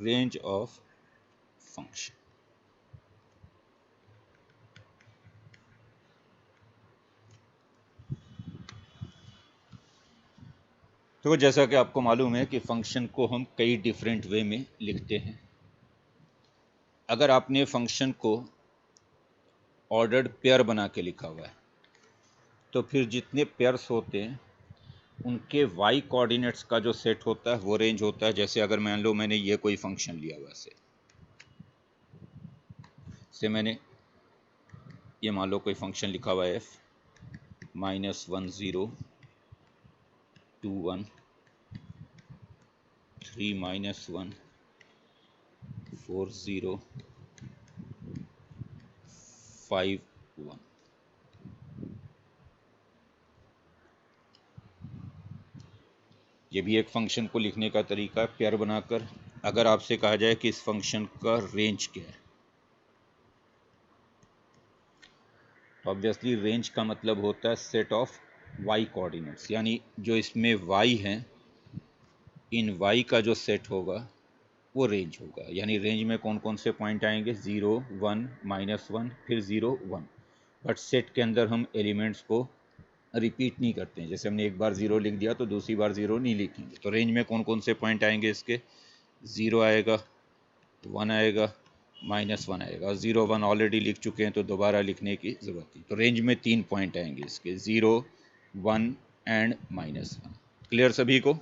Range of function. तो जैसा कि आपको मालूम है कि फंक्शन को हम कई डिफरेंट वे में लिखते हैं। अगर आपने फंक्शन को ऑर्डर्ड पेयर बना के लिखा हुआ है तो फिर जितने पेयर्स होते हैं उनके y कोऑर्डिनेट्स का जो सेट होता है वो रेंज होता है। जैसे अगर मान लो मैंने ये कोई फंक्शन लिया हुआ से मैंने ये मान लो कोई फंक्शन लिखा हुआ है f -1 0 2 1 3 -1 4 0 5 1। ये भी एक फंक्शन को लिखने का तरीका है पेयर बनाकर। अगर आपसे कहा जाए कि इस फंक्शन का रेंज क्या है तो ऑब्वियसली रेंज का मतलब होता है सेट ऑफ y कोऑर्डिनेट्स, यानी जो इसमें y हैं इन y का जो सेट होगा वो रेंज होगा। यानी रेंज में कौन कौन से पॉइंट आएंगे 0 1 -1 फिर 0 1। बट सेट के अंदर हम एलिमेंट्स को रिपीट नहीं करते हैं। जैसे हमने एक बार 0 लिख दिया तो दूसरी बार 0 नहीं लिखेंगे। तो रेंज में कौन कौन से पॉइंट आएंगे इसके 0 आएगा 1 आएगा -1 आएगा। 0 1 ऑलरेडी लिख चुके हैं तो दोबारा लिखने की ज़रूरत नहीं। तो रेंज में 3 पॉइंट आएंगे इसके 0 1 एंड -1। क्लियर सभी को?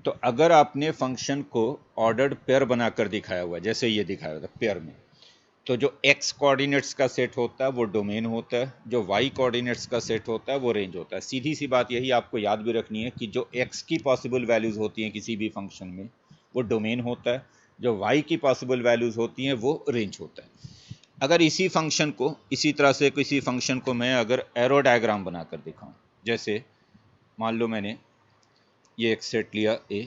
तो अगर आपने फंक्शन को ऑर्डर्ड पेयर बनाकर दिखाया हुआ जैसे ये दिखाया हुआ था पेयर में, तो जो x कोऑर्डिनेट्स का सेट होता है वो डोमेन होता है, जो y कोऑर्डिनेट्स का सेट होता है वो रेंज होता है। सीधी सी बात यही आपको याद भी रखनी है कि जो x की पॉसिबल वैल्यूज़ होती हैं किसी भी फंक्शन में वो डोमेन होता है, जो y की पॉसिबल वैल्यूज़ होती हैं वो रेंज होता है। अगर इसी फंक्शन को इसी तरह से किसी फंक्शन को मैं अगर एरो डायग्राम बनाकर दिखाऊं, जैसे मान लो मैंने ये एक सेट लिया A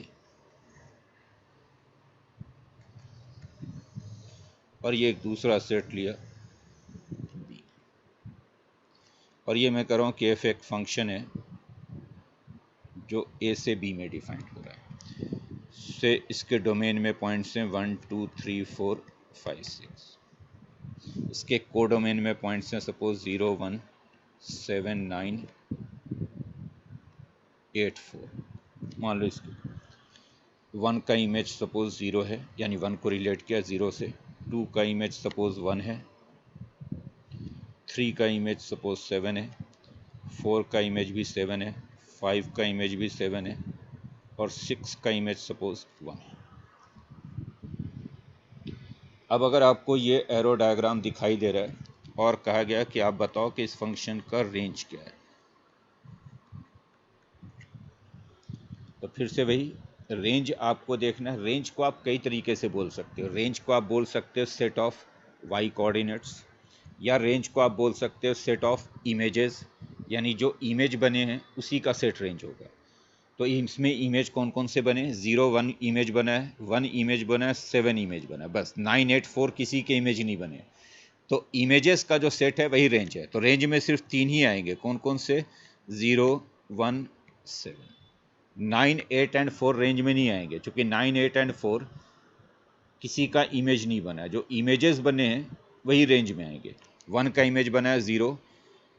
और ये एक दूसरा सेट लिया B, और ये मैं कह रहा हूँ कि f एक फंक्शन है जो A से B में डिफाइंड हो रहा है। से इसके डोमेन में पॉइंट्स हैं 1 2 3 4 5 6। इसके कोडोमेन में पॉइंट्स हैं सपोज 0 1 7 9 8 4। मान लो इसके 1 का इमेज सपोज 0 है, यानी 1 को रिलेट किया 0 से। 2 का इमेज सपोज 1 है। 3 का इमेज सपोज 7 है। 4 का इमेज भी 7 है। 5 का इमेज भी 7 है और 6 का इमेज सपोज 1 है। अब अगर आपको ये एरो डायग्राम दिखाई दे रहा है और कहा गया कि आप बताओ कि इस फंक्शन का रेंज क्या है, तो फिर से वही रेंज आपको देखना है। रेंज को आप कई तरीके से बोल सकते हो। रेंज को आप बोल सकते हो सेट ऑफ y कोऑर्डिनेट्स, या रेंज को आप बोल सकते हो सेट ऑफ इमेजेस, यानी जो इमेज बने हैं उसी का सेट रेंज होगा। तो इसमें इमेज कौन कौन से बने 0 1 इमेज बना है, 1 इमेज बना है, 7 इमेज बना है, बस 9 8 4 किसी के इमेज नहीं बने। तो इमेजेस का जो सेट है वही रेंज है। तो रेंज में सिर्फ 3 ही आएंगे, कौन कौन से 0 1 7। 9 8 एंड 4 रेंज में नहीं आएंगे क्योंकि 9 8 एंड 4 किसी का इमेज नहीं बना है। जो इमेजेस बने हैं वही रेंज में आएंगे। 1 का इमेज बना है 0,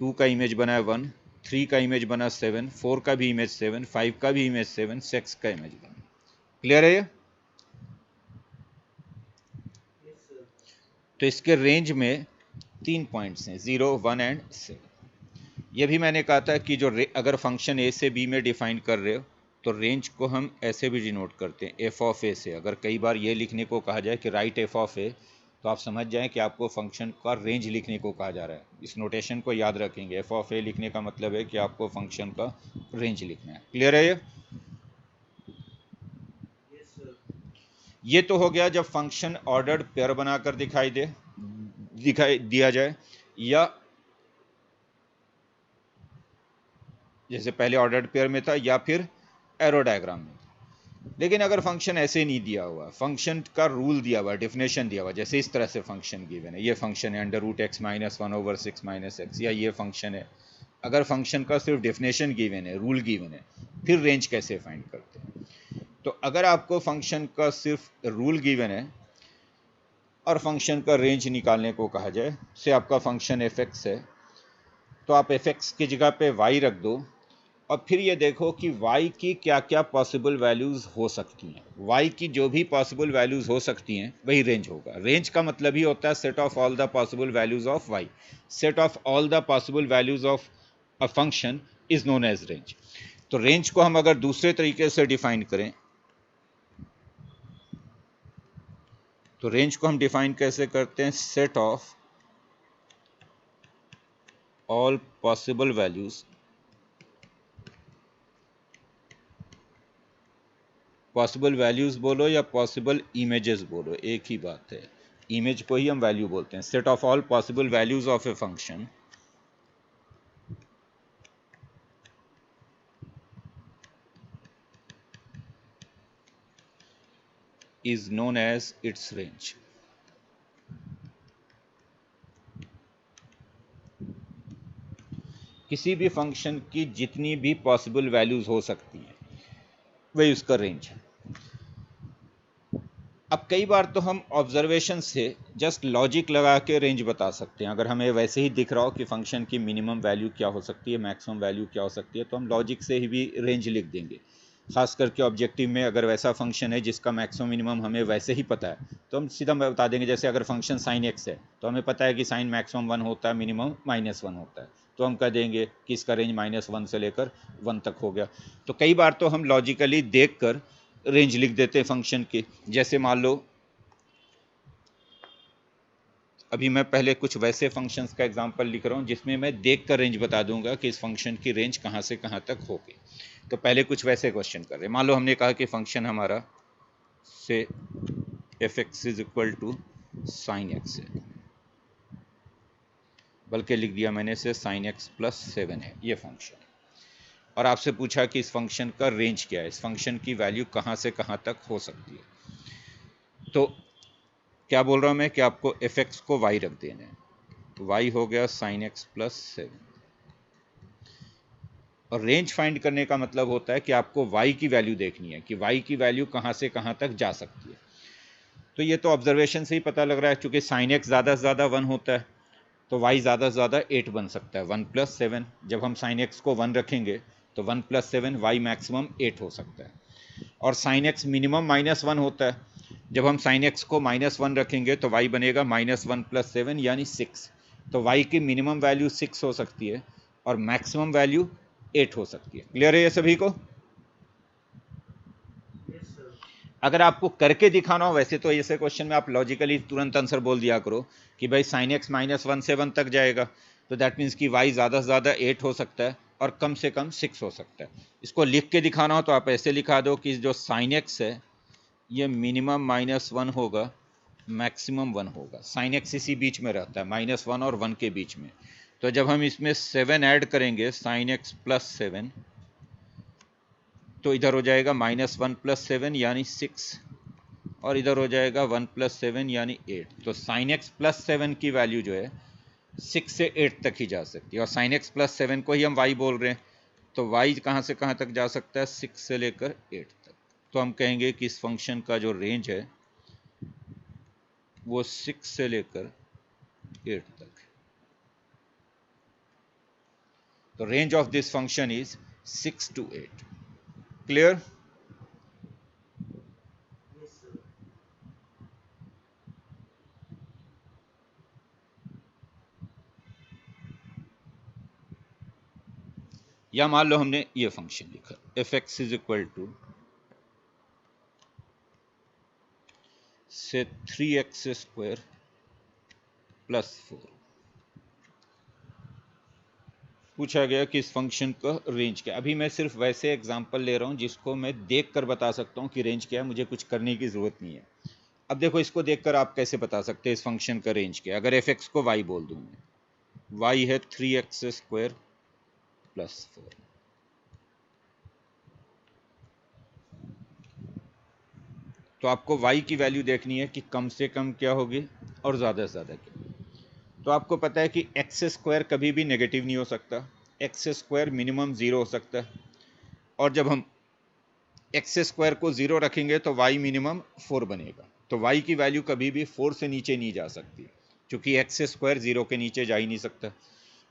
2 का इमेज बना है 1, 3 का इमेज बना 7, 4 का भी इमेज 7, 5 का भी इमेज 7, 6 का इमेज बना। क्लियर है ये? तो इसके रेंज में 3 पॉइंट्स हैं 0 1 एंड 7। ये भी मैंने कहा था कि जो अगर फंक्शन ए से बी में डिफाइन कर रहे हो तो रेंज को हम ऐसे भी डिनोट करते हैं एफ ऑफ ए से। अगर कई बार ये लिखने को कहा जाए कि राइट एफ ऑफ ए, तो आप समझ जाएं कि आपको फंक्शन का रेंज लिखने को कहा जा रहा है। इस नोटेशन को याद रखेंगे। एफ ऑफ ए लिखने का मतलब है कि आपको फंक्शन का रेंज लिखना है। क्लियर है ये तो हो गया जब फंक्शन ऑर्डर्ड पेयर बनाकर दिखाई दिया जाए, या जैसे पहले ऑर्डर्ड पेयर में था, या फिर एरो डायग्राम में। लेकिन अगर फंक्शन ऐसे नहीं दिया हुआ, फंक्शन का रूल दिया हुआ, डेफिनेशन दिया हुआ, जैसे इस तरह से फंक्शन गिवन है, ये फंक्शन है under root x minus 1/6 - x, या ये फंक्शन है, अगर फंक्शन का सिर्फ डेफिनेशन गिवन है, रूल गिवन है, फिर रेंज कैसे फाइंड करते हैं। तो अगर आपको फंक्शन का सिर्फ रूल गिवन है और फंक्शन का रेंज निकालने को कहा जाए, से आपका फंक्शन एफ एक्स है, तो आप एफ एक्स की जगह पे वाई रख दो और फिर ये देखो कि y की क्या क्या पॉसिबल वैल्यूज़ हो सकती हैं। y की जो भी पॉसिबल वैल्यूज़ हो सकती हैं वही रेंज होगा। रेंज का मतलब ही होता है set of all the possible values of y। Set of all the possible values of a function is known as range. तो रेंज को हम अगर दूसरे तरीके से डिफाइन करें, तो रेंज को हम डिफाइन कैसे करते हैं, set of all possible values, possible values बोलो या पॉसिबल इमेजेस बोलो, एक ही बात है, इमेज को ही हम वैल्यू बोलते हैं। Set of all possible values of a function is known as its range. किसी भी फंक्शन की जितनी भी पॉसिबल वैल्यूज़ हो सकती हैं वही उसका रेंज है। अब कई बार तो हम ऑब्जर्वेशन से जस्ट लॉजिक लगा के रेंज बता सकते हैं। अगर हमें वैसे ही दिख रहा हो कि फंक्शन की मिनिमम वैल्यू क्या हो सकती है, मैक्सिमम वैल्यू क्या हो सकती है, तो हम लॉजिक से ही भी रेंज लिख देंगे। खास करके ऑब्जेक्टिव में अगर वैसा फंक्शन है जिसका मैक्सिमम मिनिमम हमें वैसे ही पता है तो हम सीधा बता देंगे। जैसे अगर फंक्शन साइन एक्स है तो हमें पता है कि साइन मैक्सिमम 1 होता है, मिनिमम -1 होता है, तो हम कह देंगे कि इसका रेंज -1 से लेकर 1 तक हो गया। तो कई बार तो हम लॉजिकली देख कर रेंज लिख देते हैं फंक्शन की। जैसे मान लो अभी मैं पहले कुछ वैसे फंक्शंस का एग्जांपल लिख रहा हूँ जिसमें मैं देख कर रेंज बता दूंगा कि इस फंक्शन की रेंज कहाँ से कहाँ तक होगी। तो पहले कुछ वैसे क्वेश्चन कर रहे हैं। मान लो हमने कहा कि फंक्शन हमारा से f x is equal to sine x है, बल्कि लिख दिया मैंने से साइन एक्स प्लस 7 है ये फंक्शन, और आपसे पूछा कि इस फंक्शन का रेंज क्या है, इस फंक्शन की वैल्यू कहाँ से कहाँ तक हो सकती है। तो क्या बोल रहा हूँ मैं कि आपको एफ एक्स को वाई रख देना है, तो वाई हो गया साइन एक्स प्लस 7। और रेंज फाइंड करने का मतलब होता है कि आपको y की वैल्यू देखनी है कि y की वैल्यू कहाँ से कहाँ तक जा सकती है। तो ये तो ऑब्जर्वेशन से ही पता लग रहा है, चूंकि साइन एक्स ज़्यादा से ज़्यादा 1 होता है तो y ज़्यादा से ज़्यादा 8 बन सकता है, 1 + 7। जब हम साइन एक्स को 1 रखेंगे तो 1 + 7 y मैक्सिमम 8 हो सकता है। और साइन एक्स मिनिमम -1 होता है, जब हम साइन एक्स को -1 रखेंगे तो y बनेगा -1 + 7 यानी 6। तो y की मिनिमम वैल्यू 6 हो सकती है और मैक्सिमम वैल्यू 8 हो सकती है। क्लियर है ये सभी को? अगर आपको करके दिखाना हो, वैसे तो ऐसे क्वेश्चन में आप लॉजिकली तुरंत आंसर बोल दिया करो कि भाई साइन एक्स -1 से 1 तक जाएगा, तो दैट मीन्स कि y ज़्यादा से ज़्यादा 8 हो सकता है और कम से कम 6 हो सकता है। इसको लिख के दिखाना हो तो आप ऐसे लिखा दो कि जो साइन एक्स है ये मिनिमम -1 होगा, मैक्सिमम 1 होगा। साइन एक्स इसी बीच में रहता है, -1 और 1 के बीच में। तो जब हम इसमें 7 ऐड करेंगे, साइन एक्स प्लस 7, तो इधर हो जाएगा -1 + 7 यानी 6, और इधर हो जाएगा 1 + 7 यानी 8। तो साइन एक्स प्लस 7 की वैल्यू जो है 6 से 8 तक ही जा सकती है, और साइन एक्स प्लस 7 को ही हम y बोल रहे हैं, तो y कहाँ से कहाँ तक जा सकता है, 6 से लेकर 8 तक। तो हम कहेंगे कि इस फंक्शन का जो रेंज है वो 6 से लेकर 8 तक। तो range of this function is 6 to 8। Clear? या मान लो हमने ये फंक्शन लिखा f x is equal to से 3x² + 4। पूछा गया कि इस फंक्शन का रेंज क्या है। अभी मैं सिर्फ वैसे एग्जांपल ले रहा हूँ जिसको मैं देख कर बता सकता हूँ कि रेंज क्या है, मुझे कुछ करने की ज़रूरत नहीं है। अब देखो, इसको देखकर आप कैसे बता सकते हैं इस फंक्शन का रेंज क्या है। अगर एफ एक्स को y बोल दूँ मैं, y है 3x² + 4। तो आपको y की वैल्यू देखनी है कि कम से कम क्या होगी और ज़्यादा से ज़्यादा क्या। तो आपको पता है कि x² कभी भी नेगेटिव नहीं हो सकता, x² मिनिमम 0 हो सकता है, और जब हम एक्स स्क्वायर को 0 रखेंगे तो वाई मिनिमम 4 बनेगा। तो वाई की वैल्यू कभी भी 4 से नीचे नहीं जा सकती, क्योंकि एक्स स्क्वायर 0 के नीचे जा ही नहीं सकता।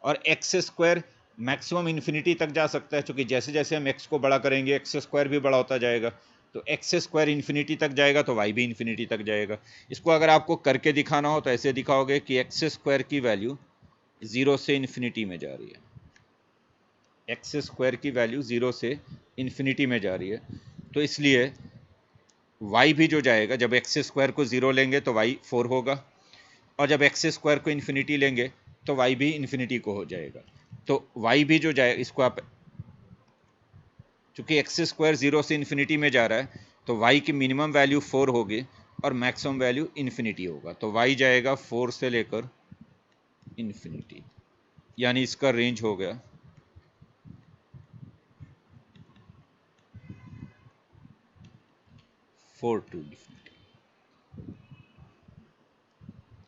और एक्स स्क्वायर मैक्सिमम इन्फिनिटी तक जा सकता है, क्योंकि जैसे जैसे हम एक्स को बड़ा करेंगे एक्स स्क्वायर भी बड़ा होता जाएगा। तो एक्स स्क्वायर इन्फिनिटी तक जाएगा तो वाई भी इन्फिनिटी तक जाएगा। इसको अगर आपको करके दिखाना हो तो ऐसे दिखाओगे कि एक्स स्क्वायर की वैल्यू 0 से इन्फिनिटी में जा रही है, एक्स स्क्वायर की वैल्यू 0 से इन्फिनिटी में जा रही है, तो इसलिए y भी जो जाएगा, जब एक्स स्क्वायर को 0 लेंगे तो y 4 होगा, और जब एक्स स्क्वायर को इन्फिनिटी लेंगे तो y भी इन्फिनिटी को हो जाएगा। तो y भी जो जाए, इसको आप, चूंकि एक्स स्क्वायर 0 से इन्फिनिटी में जा रहा है तो y की मिनिमम वैल्यू 4 होगी और मैक्सिमम वैल्यू इन्फिनिटी होगा। तो y जाएगा 4 से लेकर इन्फिनिटी, यानी इसका रेंज हो गया 4 to infinity।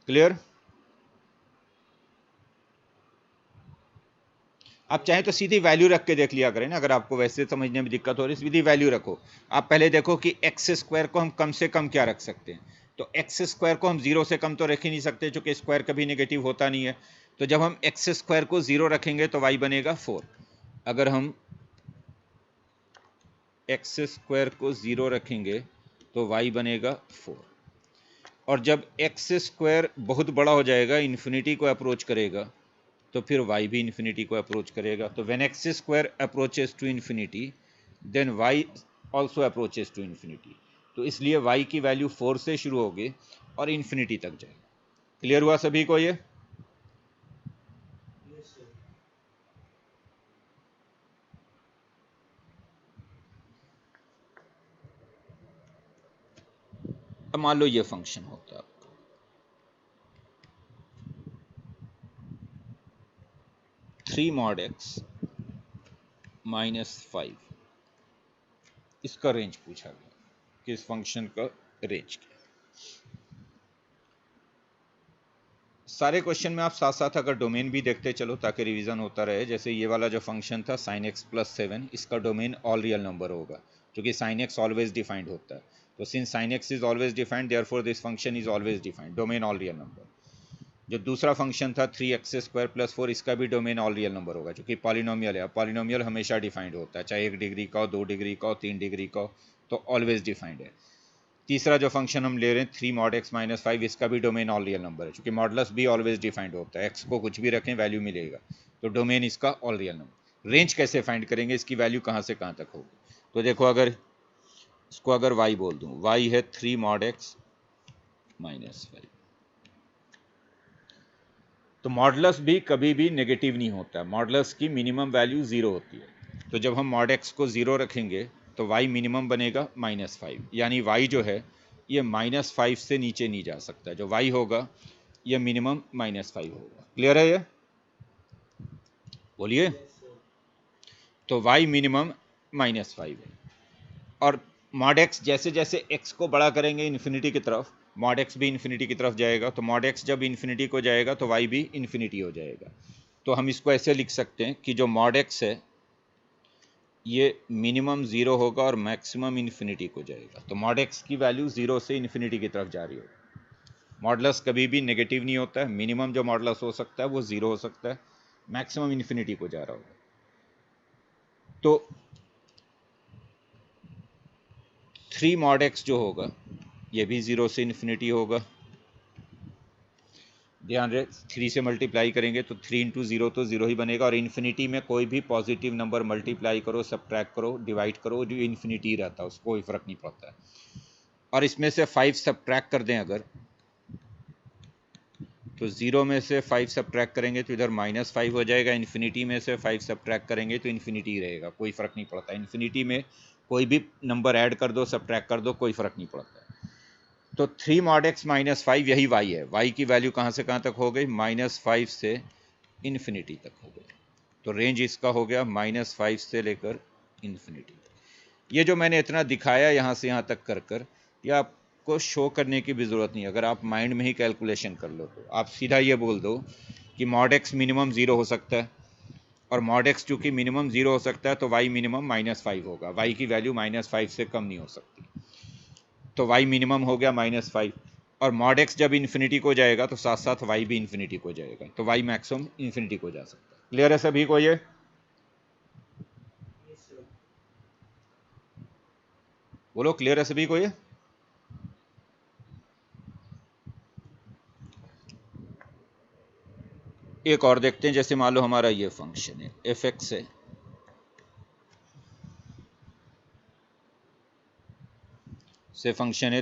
क्लियर? आप चाहें तो सीधी वैल्यू रख के देख लिया करें ना, अगर आपको वैसे समझने में दिक्कत हो रही है सीधी वैल्यू रखो। आप पहले देखो कि एक्स स्क्वायर को हम कम से कम क्या रख सकते हैं। तो एक्स स्क्वायर को हम 0 से कम तो रख ही नहीं सकते, क्योंकि स्क्वायर कभी नेगेटिव होता नहीं है। तो जब हम एक्स स्क्वायर को 0 रखेंगे तो वाई बनेगा 4। अगर हम एक्स स्क्वायर को 0 रखेंगे तो वाई बनेगा 4। और जब एक्स स्क्वायर बहुत बड़ा हो जाएगा, इन्फिनिटी को अप्रोच करेगा, तो फिर y भी इन्फिनिटी को अप्रोच करेगा। तो when x square approaches to infinity then y also approaches to infinity. तो इसलिए y की वैल्यू 4 से शुरू होगी और इन्फिनिटी तक जाएगी। क्लियर हुआ सभी को ये? अब मान लो ये फंक्शन होता है 3 mod x -5, इसका रेंज पूछा गया कि इस फंक्शन का रेंज क्या है। सारे क्वेश्चन में आप साथ साथ अगर डोमेन भी देखते चलो ताकि रिवीजन होता रहे। जैसे ये वाला जो फंक्शन था sin x + 7, इसका डोमेन ऑल रियल नंबर होगा, क्योंकि sin x ऑलवेज डिफाइंड होता है। तो since sin x is always defined, therefore this function is always defined, domain all real number. जो दूसरा फंक्शन था 3x² + 4, इसका भी डोमेन ऑल रियल नंबर होगा, क्योंकि पॉलिनोमियल है। पॉलिनोमियल हमेशा डिफाइंड होता है, चाहे 1 डिग्री का हो, 2 डिग्री का हो, 3 डिग्री का हो, तो ऑलवेज डिफाइंड है। तीसरा जो फंक्शन हम ले रहे हैं 3 mod x - 5, इसका भी डोमेन ऑल रियल नंबर है, क्योंकि मॉडुलस भी ऑलवेज डिफाइंड होता है। एक्स को कुछ भी रखें वैल्यू मिलेगा, तो डोमेन इसका ऑल रियल नंबर। रेंज कैसे फाइंड करेंगे, इसकी वैल्यू कहाँ से कहाँ तक होगी? तो देखो, अगर इसको अगर y बोल दूँ, y है 3 mod x - 5, तो मॉडुलस भी कभी भी नेगेटिव नहीं होता, मॉडुलस की मिनिमम वैल्यू 0 होती है। तो जब हम mod x को 0 रखेंगे तो y मिनिमम बनेगा -5, यानी y जो है ये -5 से नीचे नहीं जा सकता। जो y होगा ये मिनिमम -5 होगा। क्लियर है ये? बोलिए। तो y मिनिमम -5 है। और mod x जैसे जैसे x को बड़ा करेंगे इन्फिनिटी की तरफ, mod x भी इन्फिनिटी की तरफ जाएगा। तो mod x जब इन्फिनिटी को जाएगा तो y भी इन्फिनिटी हो जाएगा। तो हम इसको ऐसे लिख सकते हैं कि जो mod x है ये मिनिमम 0 होगा और मैक्सिमम इन्फिनिटी को जाएगा। तो mod x की वैल्यू 0 से इन्फिनिटी की तरफ जा रही होगी। मॉडुलस कभी भी नेगेटिव नहीं होता है, मिनिमम जो मॉडुलस हो सकता है वो 0 हो सकता है, मैक्सिमम इन्फिनिटी को जा रहा होगा। तो 3 mod x जो होगा ये भी 0 से इन्फिनिटी होगा। ध्यान रहे 3 से मल्टीप्लाई करेंगे तो 3 × 0 तो 0 ही बनेगा, और इन्फिनिटी में कोई भी पॉजिटिव नंबर मल्टीप्लाई करो, सब्ट्रैक्ट करो, डिवाइड करो, जो इन्फिनिटी रहता है उसको कोई फर्क नहीं पड़ता है। और इसमें से 5 सब्ट्रैक्ट कर दें अगर, तो 0 में से 5 सब्ट्रैक्ट करेंगे तो इधर -5 हो जाएगा। इन्फिनिटी में से 5 सब्ट्रैक्ट करेंगे तो इन्फिनिटी रहेगा, कोई फ़र्क नहीं पड़ता। इन्फिनिटी में कोई भी नंबर ऐड कर दो, सब्ट्रैक्ट कर दो, कोई फ़र्क नहीं पड़ता। तो 3 mod x - 5 यही y है। y की वैल्यू कहाँ से कहाँ तक हो गई? -5 से इन्फिनिटी तक हो गई। तो रेंज इसका हो गया -5 से लेकर इन्फिनिटी तक। ये जो मैंने इतना दिखाया यहाँ से यहाँ तक कर ये आपको शो करने की भी ज़रूरत नहीं। अगर आप माइंड में ही कैलकुलेशन कर लो तो आप सीधा ये बोल दो कि mod x मिनिमम 0 हो सकता है, और मॉड एक्स चूंकि मिनिमम 0 हो सकता है तो y मिनिमम -5 होगा, y की वैल्यू -5 से कम नहीं हो सकती, तो y मिनिमम हो गया -5। और मॉड एक्स जब इन्फिनिटी को जाएगा तो साथ साथ y भी इन्फिनिटी को जाएगा, तो y मैक्सिमम इन्फिनिटी को जा सकता है। क्लियर है सभी को? ये बोलो, क्लियर है सभी को? ये एक और देखते हैं, जैसे मान लो हमारा ये फंक्शन है एफ एक्स है, से फंक्शन है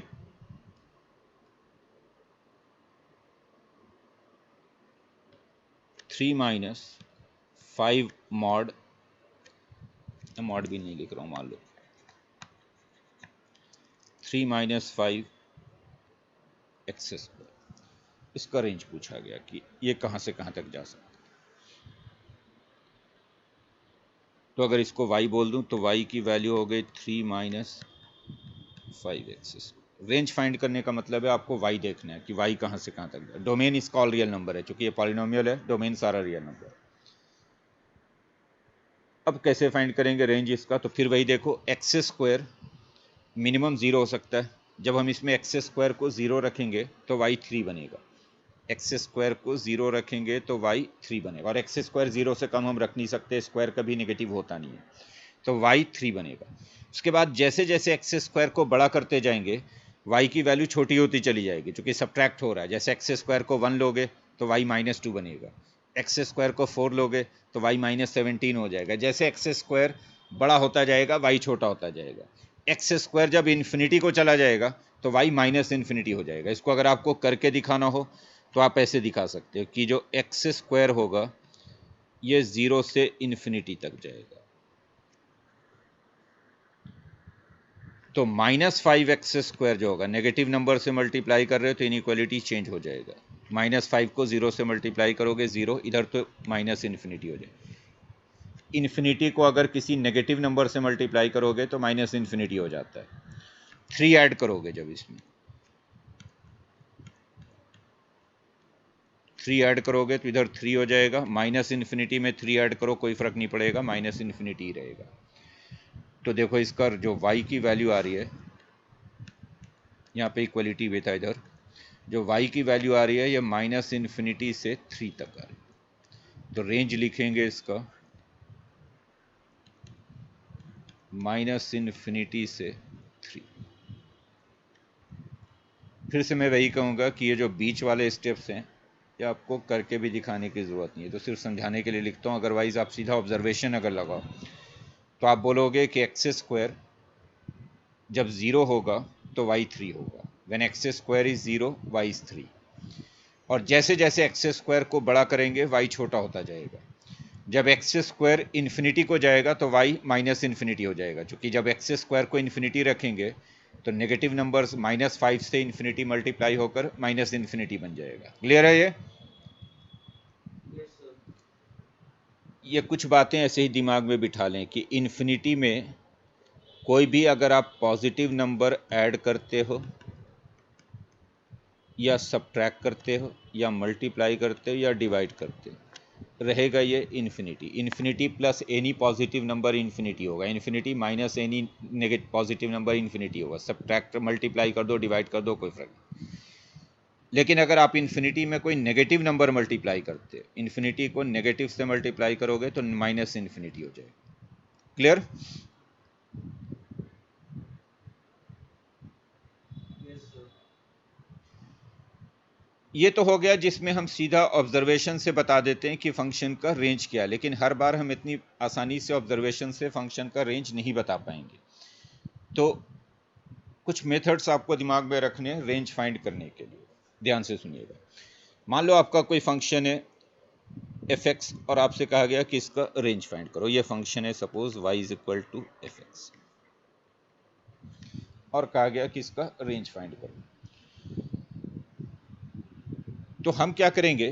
3 - 5 मॉड, मॉड भी नहीं लिख रहा हूं, मान लो 3 - 5 एक्स स्क्वायर, इसका रेंज पूछा गया कि ये कहां से कहां तक जा सकता है। तो अगर इसको y बोल दूं तो y की वैल्यू हो गई 3 - 5 एक्स। रेंज फाइंड करने का मतलब है आपको y देखना है कि y कहां से कहां तक जाए। डोमेन इसका ऑल रियल नंबर है, क्योंकि ये पॉलिनोमियल है, डोमेन सारा रियल नंबर है। अब कैसे फाइंड करेंगे रेंज इसका? तो फिर वही देखो, एक्स स्क्वायर मिनिमम 0 हो सकता है, जब हम इसमें एक्स स्क्वायर को 0 रखेंगे तो y 3 बनेगा, एक्स स्क्वायर को 0 रखेंगे तो y 3 बनेगा, और एक्स स्क्वायर 0 से कम हम रख नहीं सकते, स्क्वायर कभी नेगेटिव होता नहीं है, तो y 3 बनेगा। उसके बाद जैसे जैसे एक्स स्क्वायर को बड़ा करते जाएंगे y की वैल्यू छोटी होती चली जाएगी, क्योंकि सब्ट्रैक्ट हो रहा है। जैसे एक्स स्क्वायर को 1 लोगे तो y -2 बनेगा, एक्स स्क्वायर को 4 लोगे तो y -17 हो जाएगा। जैसे एक्स स्क्वायर बड़ा होता जाएगा y छोटा होता जाएगा। एक्स स्क्वायर जब इन्फिनिटी को चला जाएगा तो y -इन्फिनिटी हो जाएगा। इसको अगर आपको करके दिखाना हो तो आप ऐसे दिखा सकते हो कि जो एक्स स्क्वायर होगा ये 0 से इन्फिनिटी तक जाएगा, तो -5x² जो होगा, नेगेटिव नंबर से मल्टीप्लाई कर रहे हो तो इनइक्वालिटी चेंज हो जाएगा। -5 को 0 से मल्टीप्लाई करोगे 0, इधर तो माइनस इन्फिनिटी हो जाएगा। इन्फिनिटी को अगर किसी नेगेटिव नंबर से मल्टीप्लाई करोगे तो माइनस इन्फिनिटी हो जाता है। 3 ऐड करोगे, जब इसमें 3 ऐड करोगे तो इधर 3 हो जाएगा, माइनस इन्फिनिटी में 3 ऐड करो कोई फर्क नहीं पड़ेगा, माइनस इन्फिनिटी रहेगा। तो देखो इसका जो y की वैल्यू आ रही है, यहाँ पे इक्वलिटी भी था, इधर जो y की वैल्यू आ रही है ये -इन्फिनिटी से 3 तक आ रही है। तो रेंज लिखेंगे इसका -इन्फिनिटी से 3। फिर से मैं वही कहूँगा कि ये जो बीच वाले स्टेप्स हैं ये आपको करके भी दिखाने की ज़रूरत नहीं है, तो सिर्फ समझाने के लिए लिखता हूँ। अदरवाइज़ आप सीधा ऑब्जर्वेशन अगर लगाओ तो आप बोलोगे कि एक्स स्क्वायर जब 0 होगा तो y 3 होगा, when x square is 0 y is 3। और जैसे जैसे एक्स स्क्वायर को बड़ा करेंगे y छोटा होता जाएगा। जब एक्स स्क्वायर इन्फिनिटी को जाएगा तो y -इन्फिनिटी हो जाएगा, क्योंकि जब एक्स स्क्वायर को इन्फिनिटी रखेंगे तो नेगेटिव नंबर्स -5 से इन्फिनिटी मल्टीप्लाई होकर -इन्फिनिटी बन जाएगा। क्लियर है? ये कुछ बातें ऐसे ही दिमाग में बिठा लें कि इन्फिनिटी में कोई भी अगर आप पॉजिटिव नंबर ऐड करते हो या सब्ट्रैक्ट करते हो या मल्टीप्लाई करते हो या डिवाइड करते हो, रहेगा ये infinity. Infinity plus any positive number infinity होगा, infinity minus any negative positive number infinity होगा। सब्ट्रैक्ट मल्टीप्लाई कर दो, डिवाइड कर दो, कोई फर्क नहीं। लेकिन अगर आप इन्फिनिटी में कोई नेगेटिव नंबर मल्टीप्लाई करते हो, इन्फिनिटी को नेगेटिव से मल्टीप्लाई करोगे तो माइनस इन्फिनिटी हो जाएगा। क्लियर? ये तो हो गया जिसमें हम सीधा ऑब्जर्वेशन से बता देते हैं कि फंक्शन का रेंज क्या है, लेकिन हर बार हम इतनी आसानी से ऑब्जर्वेशन से फंक्शन का रेंज नहीं बता पाएंगे। तो कुछ मेथड्स आपको दिमाग में रखने हैं रेंज फाइंड करने के लिए। ध्यान से सुनिएगा। मान लो आपका कोई फंक्शन है एफ एक्स और आपसे कहा गया कि इसका रेंज फाइंड करो। ये फंक्शन है suppose y is equal to f x, और कहा गया कि इसका रेंज फाइंड करो। तो हम क्या करेंगे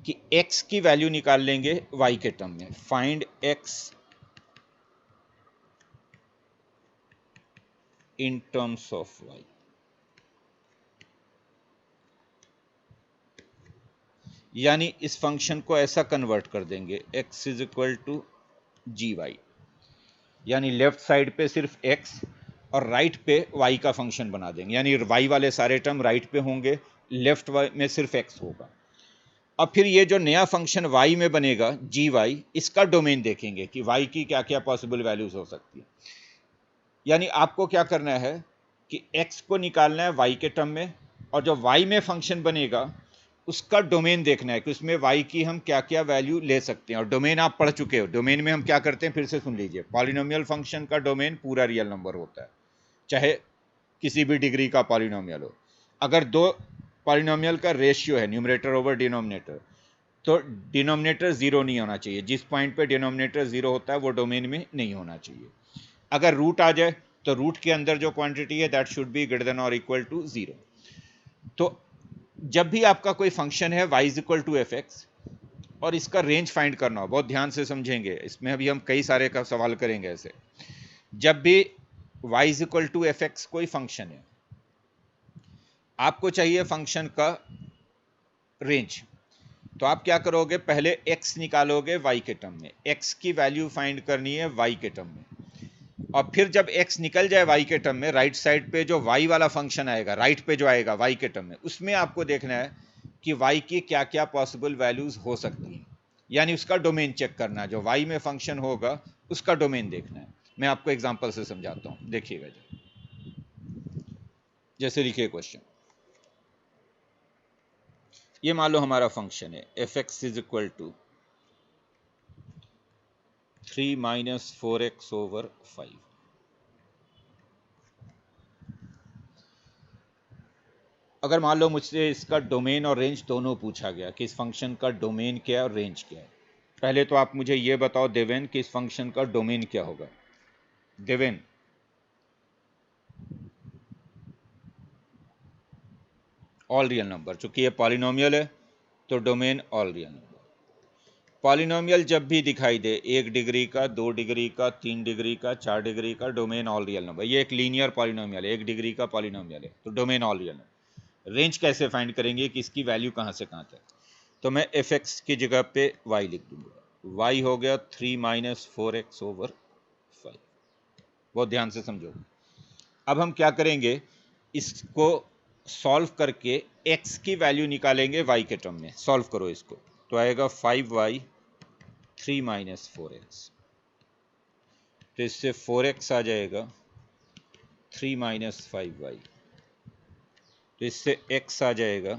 कि x की वैल्यू निकाल लेंगे y के टर्म में। Find x in terms of y। यानी इस फंक्शन को ऐसा कन्वर्ट कर देंगे x is equal to g y, यानी लेफ्ट साइड पे सिर्फ x और राइट पे y का फंक्शन बना देंगे, यानी y वाले सारे टर्म राइट पे होंगे, लेफ्ट में सिर्फ x होगा। अब फिर ये जो नया फंक्शन y में बनेगा जी वाई, इसका डोमेन देखेंगे कि y की क्या क्या पॉसिबल वैल्यूज हो सकती है। यानी आपको क्या करना है कि x को निकालना है y के टर्म में, और जो y में फंक्शन बनेगा उसका डोमेन देखना है कि उसमें y की हम क्या क्या वैल्यू ले सकते हैं। और डोमेन आप पढ़ चुके हो, डोमेन में हम क्या करते हैं फिर से सुन लीजिए। पॉलिनोमियल फंक्शन का डोमेन पूरा रियल नंबर होता है, चाहे किसी भी डिग्री का पॉलिनोमियल हो। अगर दो पॉलिनोमियल का रेशियो है न्यूमरेटर ओवर डिनोमिनेटर, तो डिनोमिनेटर जीरो नहीं होना चाहिए। जिस पॉइंट पे डिनोमिनेटर जीरो होता है वो डोमेन में नहीं होना चाहिए। अगर रूट आ जाए तो रूट के अंदर जो क्वांटिटी है that should be greater than और इक्वल टू जीरो। तो जब भी आपका कोई फंक्शन है y is equal to f x और इसका रेंज फाइंड करना हो, बहुत ध्यान से समझेंगे, इसमें अभी हम कई सारे का सवाल करेंगे ऐसे। जब भी y is equal to f x कोई फंक्शन है, आपको चाहिए फंक्शन का रेंज, तो आप क्या करोगे, पहले x निकालोगे y के टर्म में, x की वैल्यू फाइंड करनी है y के टर्म में, और फिर जब x निकल जाए y के टर्म में, राइट साइड पे जो y वाला फंक्शन आएगा, राइट पे जो आएगा y के टर्म में, उसमें आपको देखना है कि y की क्या क्या पॉसिबल वैल्यूज हो सकती हैं, यानी उसका डोमेन चेक करना है। जो y में फंक्शन होगा उसका डोमेन देखना है। मैं आपको एग्जांपल से समझाता हूं, देखिएगा। जैसे लिखिए क्वेश्चन, ये मान लो हमारा फंक्शन है f x is equal to 3 minus 4x over 5। अगर मान लो मुझसे इसका डोमेन और रेंज दोनों पूछा गया कि इस फंक्शन का डोमेन क्या है और रेंज क्या है, पहले तो आप मुझे ये बताओ देवेन कि इस फंक्शन का डोमेन क्या होगा। देवेन, ऑल रियल नंबर, चूंकि ये पॉलिनोमियल है तो domain all real number. Polynomial जब भी दिखाई दे, 1 डिग्री का, 2 डिग्री का, 3 डिग्री का, 4 डिग्री का, डोमेन ऑल रियल नंबर। ये एक लीनियर पॉलिनोमियल है, 1 डिग्री का पॉलिनोमियल है, तो domain all real number. Range कैसे फाइंड करेंगे कि इसकी वैल्यू कहां से कहां तक, तो मैं एफ एक्स की जगह पे y लिख दूंगा। y हो गया 3 माइनस 4x ओवर 5। बहुत ध्यान से समझो। अब हम क्या करेंगे, इसको सॉल्व करके x की वैल्यू निकालेंगे y के टर्म में। सॉल्व करो इसको, तो आएगा 5y 3 माइनस 4x, तो इससे 4x आ जाएगा 3 माइनस 5y, तो इससे x आ जाएगा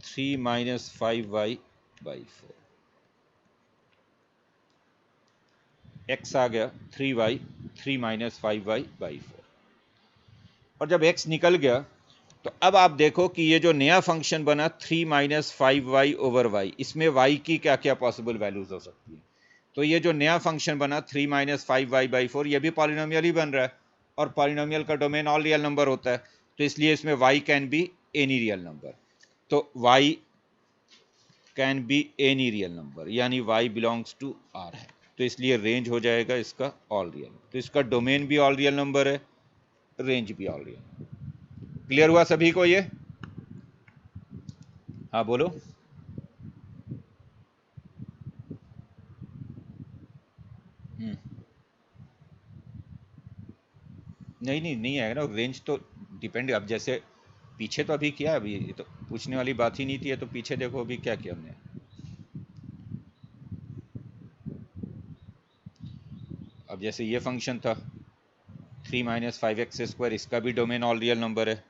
3 माइनस 5y बाई 4। x आ गया 3y 3 माइनस 5y बाई 4। और जब x निकल गया तो अब आप देखो कि ये जो नया फंक्शन बना 3 माइनस 5y ओवर y, इसमें y की क्या क्या पॉसिबल वैल्यूज हो सकती है। तो ये जो नया फंक्शन बना 3 माइनस 5y बाई 4, ये भी पॉलिनोमियल ही बन रहा है, और पॉलिनोमियल का डोमेन ऑल रियल नंबर होता है, तो इसलिए इसमें y can be any real number. तो y can be any real number, यानी y बिलोंग्स टू r है, तो इसलिए रेंज हो जाएगा इसका ऑल रियल। तो इसका डोमेन भी ऑल रियल नंबर है, रेंज भी ऑल रियल। क्लियर हुआ सभी को ये? हाँ बोलो। नहीं नहीं नहीं आएगा ना, रेंज तो डिपेंड, अब जैसे पीछे तो अभी किया, अभी ये तो पूछने वाली बात ही नहीं थी, तो पीछे देखो अभी क्या किया हमने। अब जैसे ये फंक्शन था 3 माइनस 5x स्क्वायर, इसका भी डोमेन ऑल रियल नंबर है,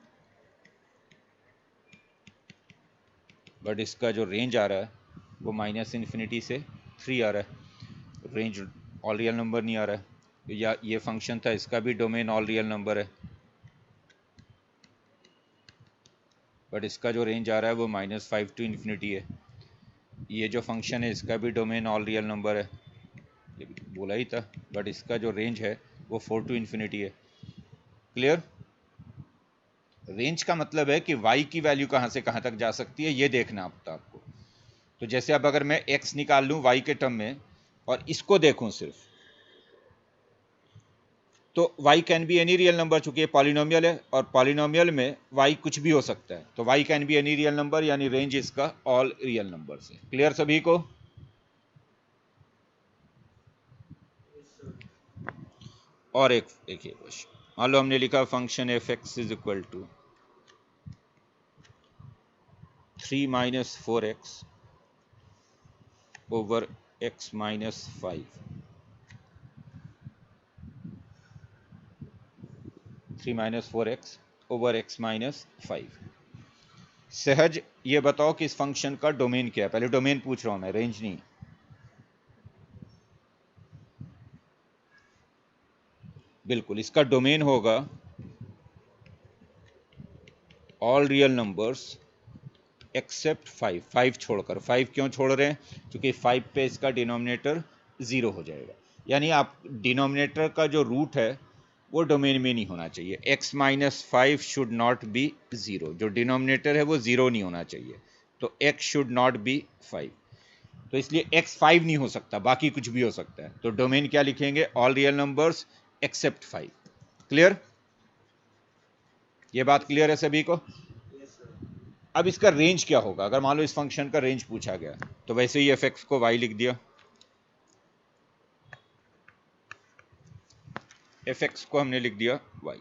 बट इसका जो रेंज आ रहा है वो माइनस इन्फिनिटी से 3 आ रहा है, रेंज ऑल रियल नंबर नहीं आ रहा है। या ये फंक्शन था, इसका भी डोमेन ऑल रियल नंबर है, बट इसका जो रेंज आ रहा है वो -5 टू इन्फिनिटी है। ये जो फंक्शन है इसका भी डोमेन ऑल रियल नंबर है, ये बोला ही था, बट इसका जो रेंज है वो 4 टू इन्फिनिटी है। क्लियर? रेंज का मतलब है कि y की वैल्यू कहां से कहां तक जा सकती है, ये देखना होता आपको। तो जैसे अब अगर मैं x निकाल लूं y के टर्म में और इसको देखूं सिर्फ, तो y can be any real number, चूंकि ये पॉलिनोमियल है और पॉलिनोमियल में y कुछ भी हो सकता है, तो y can be any real number, यानी रेंज इसका ऑल रियल नंबर से। क्लियर सभी को? और एक देखिए क्वेश्चन, मान लो हमने लिखा function f x is equal to 3 minus 4x over x minus 5, 3 minus 4x over x minus 5। सहज ये बताओ कि इस फंक्शन का डोमेन क्या है? पहले डोमेन पूछ रहा हूं मैं, रेंज नहीं। बिल्कुल, इसका डोमेन होगा ऑल रियल नंबर्स एक्सेप्ट 5, 5 छोड़कर। 5 क्यों छोड़ रहे हैं? क्योंकि 5 पे इसका डिनोमिनेटर 0 हो जाएगा, यानी आप डिनोमिनेटर का जो रूट है वो डोमेन में नहीं होना चाहिए। x minus 5 should not B 0, जो डिनोमिनेटर है वो 0 नहीं होना चाहिए, तो x शुड नॉट बी 5। तो इसलिए x 5 नहीं हो सकता, बाकी कुछ भी हो सकता है। तो डोमेन क्या लिखेंगे? All real numbers accept 5। Clear? ये बात क्लियर है सभी को? अब इसका रेंज क्या होगा? अगर मान लो इस फंक्शन का रेंज पूछा गया, तो वैसे ही एफ एक्स को y लिख दिया, एफ एक्स को हमने लिख दिया y।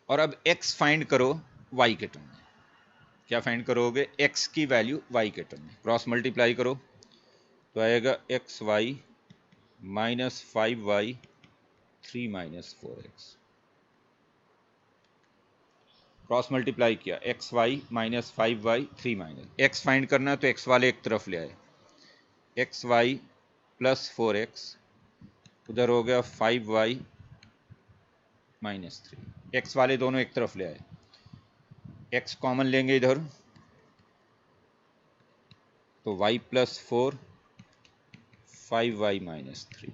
और अब x फाइंड करो y के टर्म में। क्या फाइंड करोगे? x की वैल्यू y के टर्म में। क्रॉस मल्टीप्लाई करो तो आएगा X Y minus 5y 3 minus 4x। Cross multiply किया, X Y minus 5y 3 minus, x find करना तो x वाले एक तरफ ले आए, एक्स वाई प्लस 4x, उधर हो गया 5y माइनस 3। एक्स वाले दोनों एक तरफ ले आए, x कॉमन लेंगे इधर तो y प्लस 4 5y माइनस 3।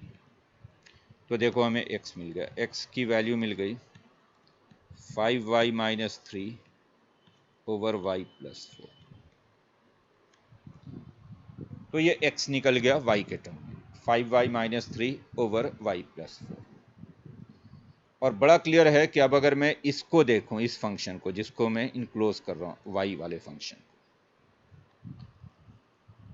तो देखो हमें x मिल गया, x की वैल्यू मिल गई 5y minus 3 over y plus 4। तो ये x निकल गया y के टर्म में, 5y minus 3 over y plus 4। और बड़ा क्लियर है कि अब अगर मैं इसको देखूं, इस फंक्शन को जिसको मैं इनक्लोज कर रहा हूं y वाले फंक्शन,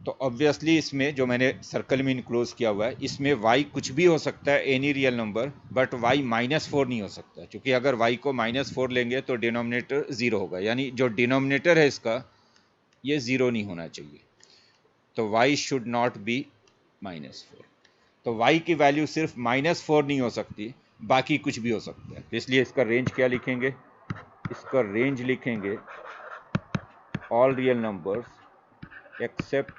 तो ऑब्वियसली इसमें जो मैंने सर्कल में इनक्लोज किया हुआ है, इसमें y कुछ भी हो सकता है, any real number, but y minus 4 नहीं हो सकता, क्योंकि अगर y को माइनस 4 लेंगे तो डिनोमिनेटर 0 होगा, यानी जो डिनोमिनेटर है इसका ये 0 नहीं होना चाहिए। तो y should not B minus 4। तो y की वैल्यू सिर्फ माइनस 4 नहीं हो सकती, बाकी कुछ भी हो सकता है। तो इसलिए इसका रेंज क्या लिखेंगे? इसका रेंज लिखेंगे all real numbers accept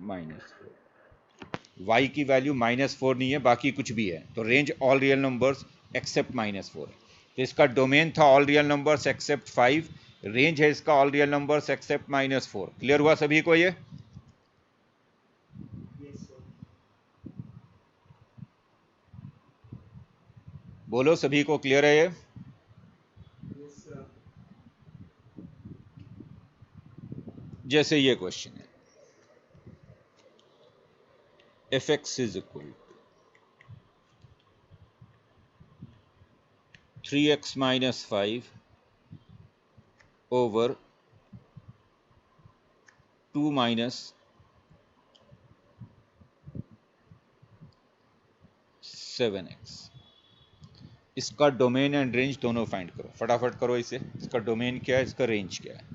minus 4। y की वैल्यू माइनस 4 नहीं है, बाकी कुछ भी है, तो range all real numbers accept minus 4 है। तो इसका डोमेन था all real numbers accept 5, range है इसका all real numbers accept minus 4। Clear हुआ सभी को? ये बोलो, सभी को क्लियर है ये? जैसे ये क्वेश्चन है, f x is equal 3x minus 5 over 2 minus 7x। इसका डोमेन एंड रेंज दोनों फाइंड करो, फटाफट करो इसे। इसका डोमेन क्या है, इसका रेंज क्या है?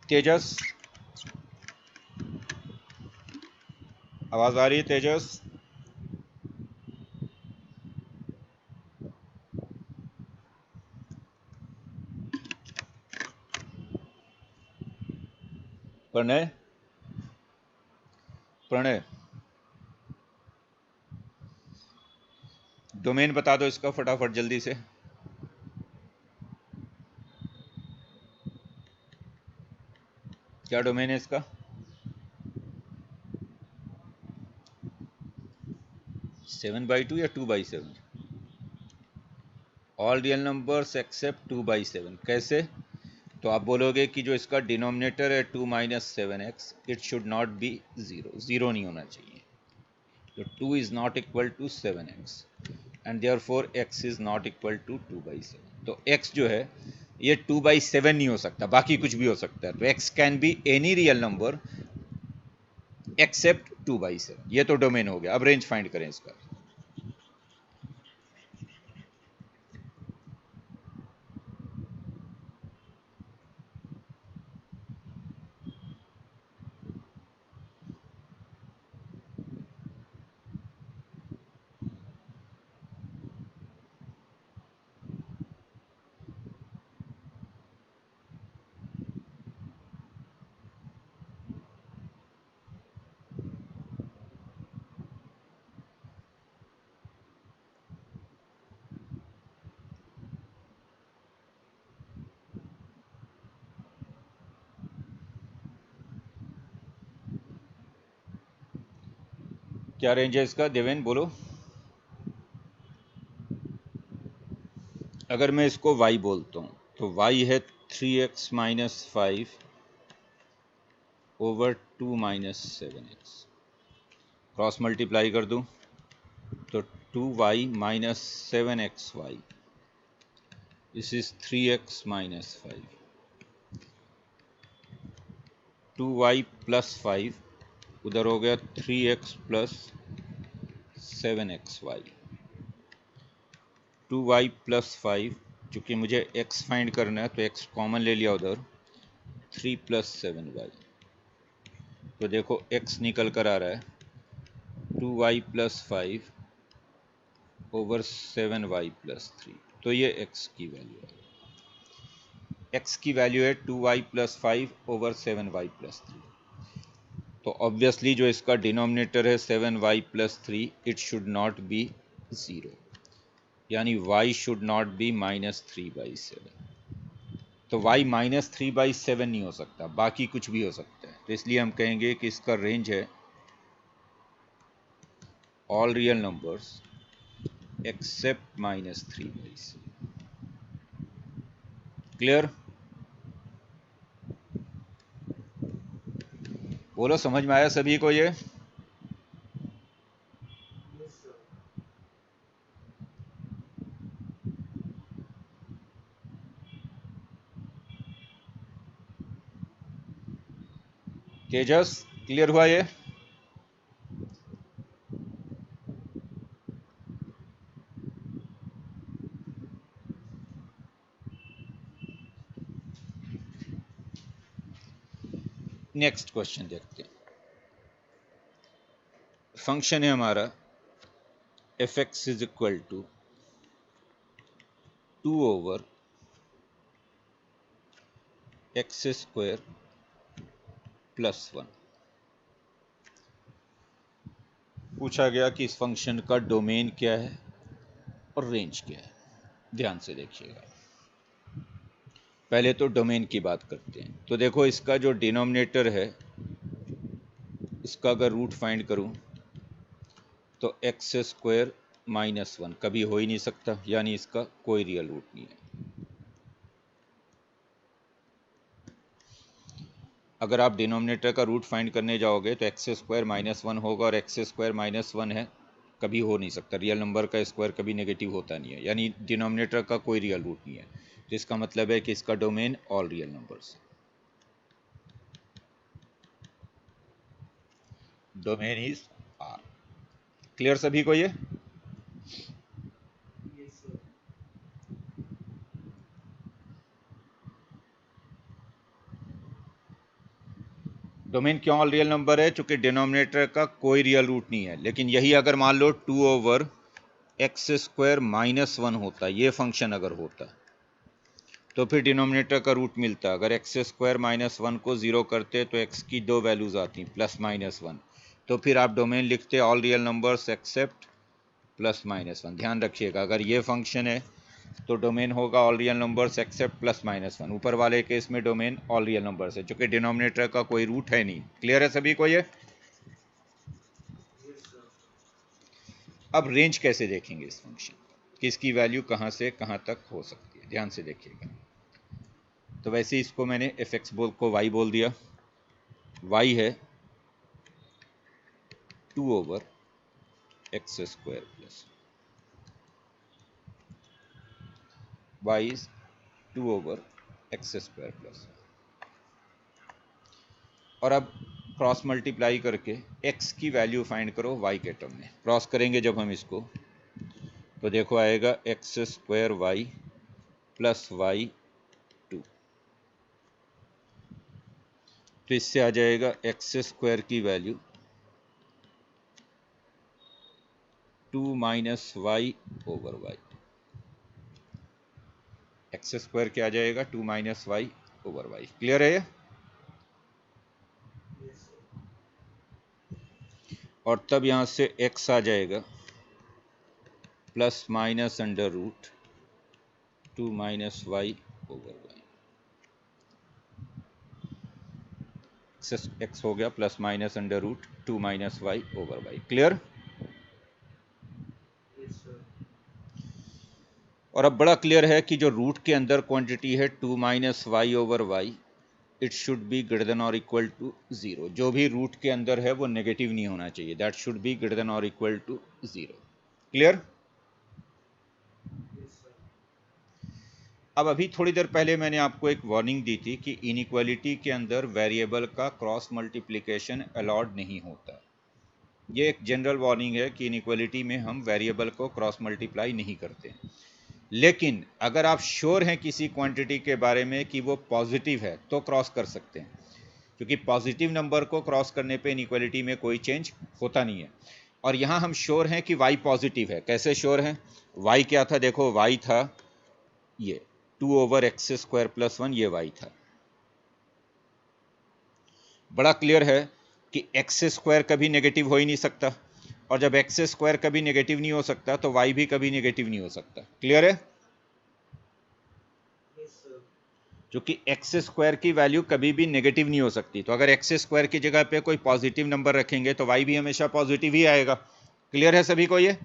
तेजस, आवाज आ रही है तेजस? प्रणय, प्रणय, डोमेन बता दो इसका फटाफट जल्दी से। क्या डोमेन है इसका? 7/2 या 2/7? All real numbers accept 2/7। कैसे? तो आप बोलोगे कि जो इसका डिनोमिनेटर है 2 minus 7x, it should not be zero, zero नहीं होना चाहिए। तो 2 is not equal to 7x and therefore x is not equal to 2/7। तो x जो है ये 2/7 नहीं हो सकता, बाकी कुछ भी हो सकता है। तो x can be any real number except 2/7। ये तो डोमेन हो गया। अब रेंज फाइंड करें इसका। क्या रेंज है इसका, देवेन बोलो। अगर मैं इसको y बोलता हूँ तो y है 3x minus 5 over 2 minus 7x। Cross multiply कर दूँ तो 2y minus 7xy, this is 3x minus 5। 2y plus 5 उधर हो गया 3x plus 7xy। 2y plus 5, चूँकि मुझे x फाइंड करना है तो x कॉमन ले लिया उधर, 3 प्लस 7y। तो देखो x निकल कर आ रहा है 2y plus 5 over 7y plus 3। तो ये x की वैल्यू है। x की वैल्यू है 2y plus 5 over 7y plus 3। तो ऑब्वियसली जो इसका डिनोमिनेटर है 7y plus 3, it should not be zero, यानी y शुड नॉट बी -3/7। तो y -3/7 नहीं हो सकता, बाकी कुछ भी हो सकता है। तो इसलिए हम कहेंगे कि इसका रेंज है all real numbers accept -3/7। Clear? बोलो, समझ में आया सभी को ये? तेजस, क्लियर हुआ ये? नेक्स्ट क्वेश्चन देखते हैं। फंक्शन है हमारा f(x) is equal to 2 over x square plus 1। पूछा गया कि इस फंक्शन का डोमेन क्या है और रेंज क्या है। ध्यान से देखिएगा। पहले तो डोमेन की बात करते हैं। तो देखो इसका जो डिनोमिनेटर है, इसका अगर रूट फाइंड करूं तो एक्स स्क्वायर माइनस 1 कभी हो ही नहीं सकता, यानी इसका कोई रियल रूट नहीं है। अगर आप डिनोमिनेटर का रूट फाइंड करने जाओगे तो एक्स स्क्वायर माइनस 1 होगा, और एक्स स्क्वायर माइनस 1 है, कभी हो नहीं सकता। रियल नंबर का स्क्वायर कभी नेगेटिव होता नहीं है, यानी डिनोमिनेटर का कोई रियल रूट नहीं है। तो इसका मतलब है कि इसका डोमेन ऑल रियल नंबर्स है। Domain is R. क्लियर सभी को ये? डोमेन क्यों ऑल रियल नंबर है? चूंकि डिनोमिनेटर का कोई रियल रूट नहीं है। लेकिन यही अगर मान लो 2 ओवर एक्स स्क्वायर माइनस 1 होता, ये फंक्शन अगर होता, तो फिर डिनोमिनेटर का रूट मिलता। अगर एक्स स्क्वायर माइनस 1 को ज़ीरो करते तो एक्स की दो वैल्यूज आती, प्लस माइनस 1। तो फिर आप डोमेन लिखते all real numbers accept plus minus 1। ध्यान रखिएगा, अगर ये फंक्शन है तो डोमेन होगा all real numbers accept plus minus 1। ऊपर वाले केस में डोमेन ऑल रियल नंबर्स है, क्योंकि डिनोमिनेटर का कोई रूट है नहीं। क्लियर है सभी को ये? अब रेंज कैसे देखेंगे इस फंक्शन, कि इसकी वैल्यू कहाँ से कहाँ तक हो सकती है? ध्यान से देखिएगा। तो वैसे इसको मैंने एफ एक्स को वाई बोल दिया। वाई है 2/x² plus Y is 2/x² plus. और अब क्रॉस मल्टीप्लाई करके x की वैल्यू फाइंड करो y के टर्म में। क्रॉस करेंगे जब हम इसको तो देखो आएगा x² प्लस y 2। तो इससे आ जाएगा x² की वैल्यू 2 माइनस y/y। x² क्या आ जाएगा 2 माइनस y/y। क्लियर है ये? और तब यहां से x आ जाएगा plus minus under root 2 minus y/y। x हो गया plus minus under root 2 minus y/y। Clear? और अब बड़ा क्लियर है कि जो रूट के अंदर क्वांटिटी है 2 minus y/y, it should be greater than और इक्वल टू 0। जो भी रूट के अंदर है वो नेगेटिव नहीं होना चाहिए। That should be greater than और इक्वल टू 0। क्लियर? अब अभी थोड़ी देर पहले मैंने आपको एक वार्निंग दी थी कि इनइक्वालिटी के अंदर वेरिएबल का क्रॉस मल्टीप्लिकेशन अलाउड नहीं होता। ये एक जनरल वार्निंग है कि इनइक्वालिटी में हम वेरिएबल को क्रॉस मल्टीप्लाई नहीं करते। लेकिन अगर आप श्योर हैं किसी क्वांटिटी के बारे में कि वो पॉजिटिव है तो क्रॉस कर सकते हैं, क्योंकि पॉजिटिव नंबर को क्रॉस करने पे इनइक्वालिटी में कोई चेंज होता नहीं है। और यहाँ हम श्योर हैं कि y पॉजिटिव है। कैसे श्योर हैं? y क्या था? देखो y था ये 2/x² प्लस 1, ये y था। बड़ा क्लियर है कि x² कभी नेगेटिव हो ही नहीं सकता, और जब x² कभी नेगेटिव नहीं हो सकता तो y भी कभी नेगेटिव नहीं हो सकता। क्लियर है? क्योंकि x² की वैल्यू कभी भी नेगेटिव नहीं हो सकती। तो अगर x² की जगह पे कोई पॉजिटिव नंबर रखेंगे तो y भी हमेशा पॉजिटिव ही आएगा। क्लियर है सभी को ये?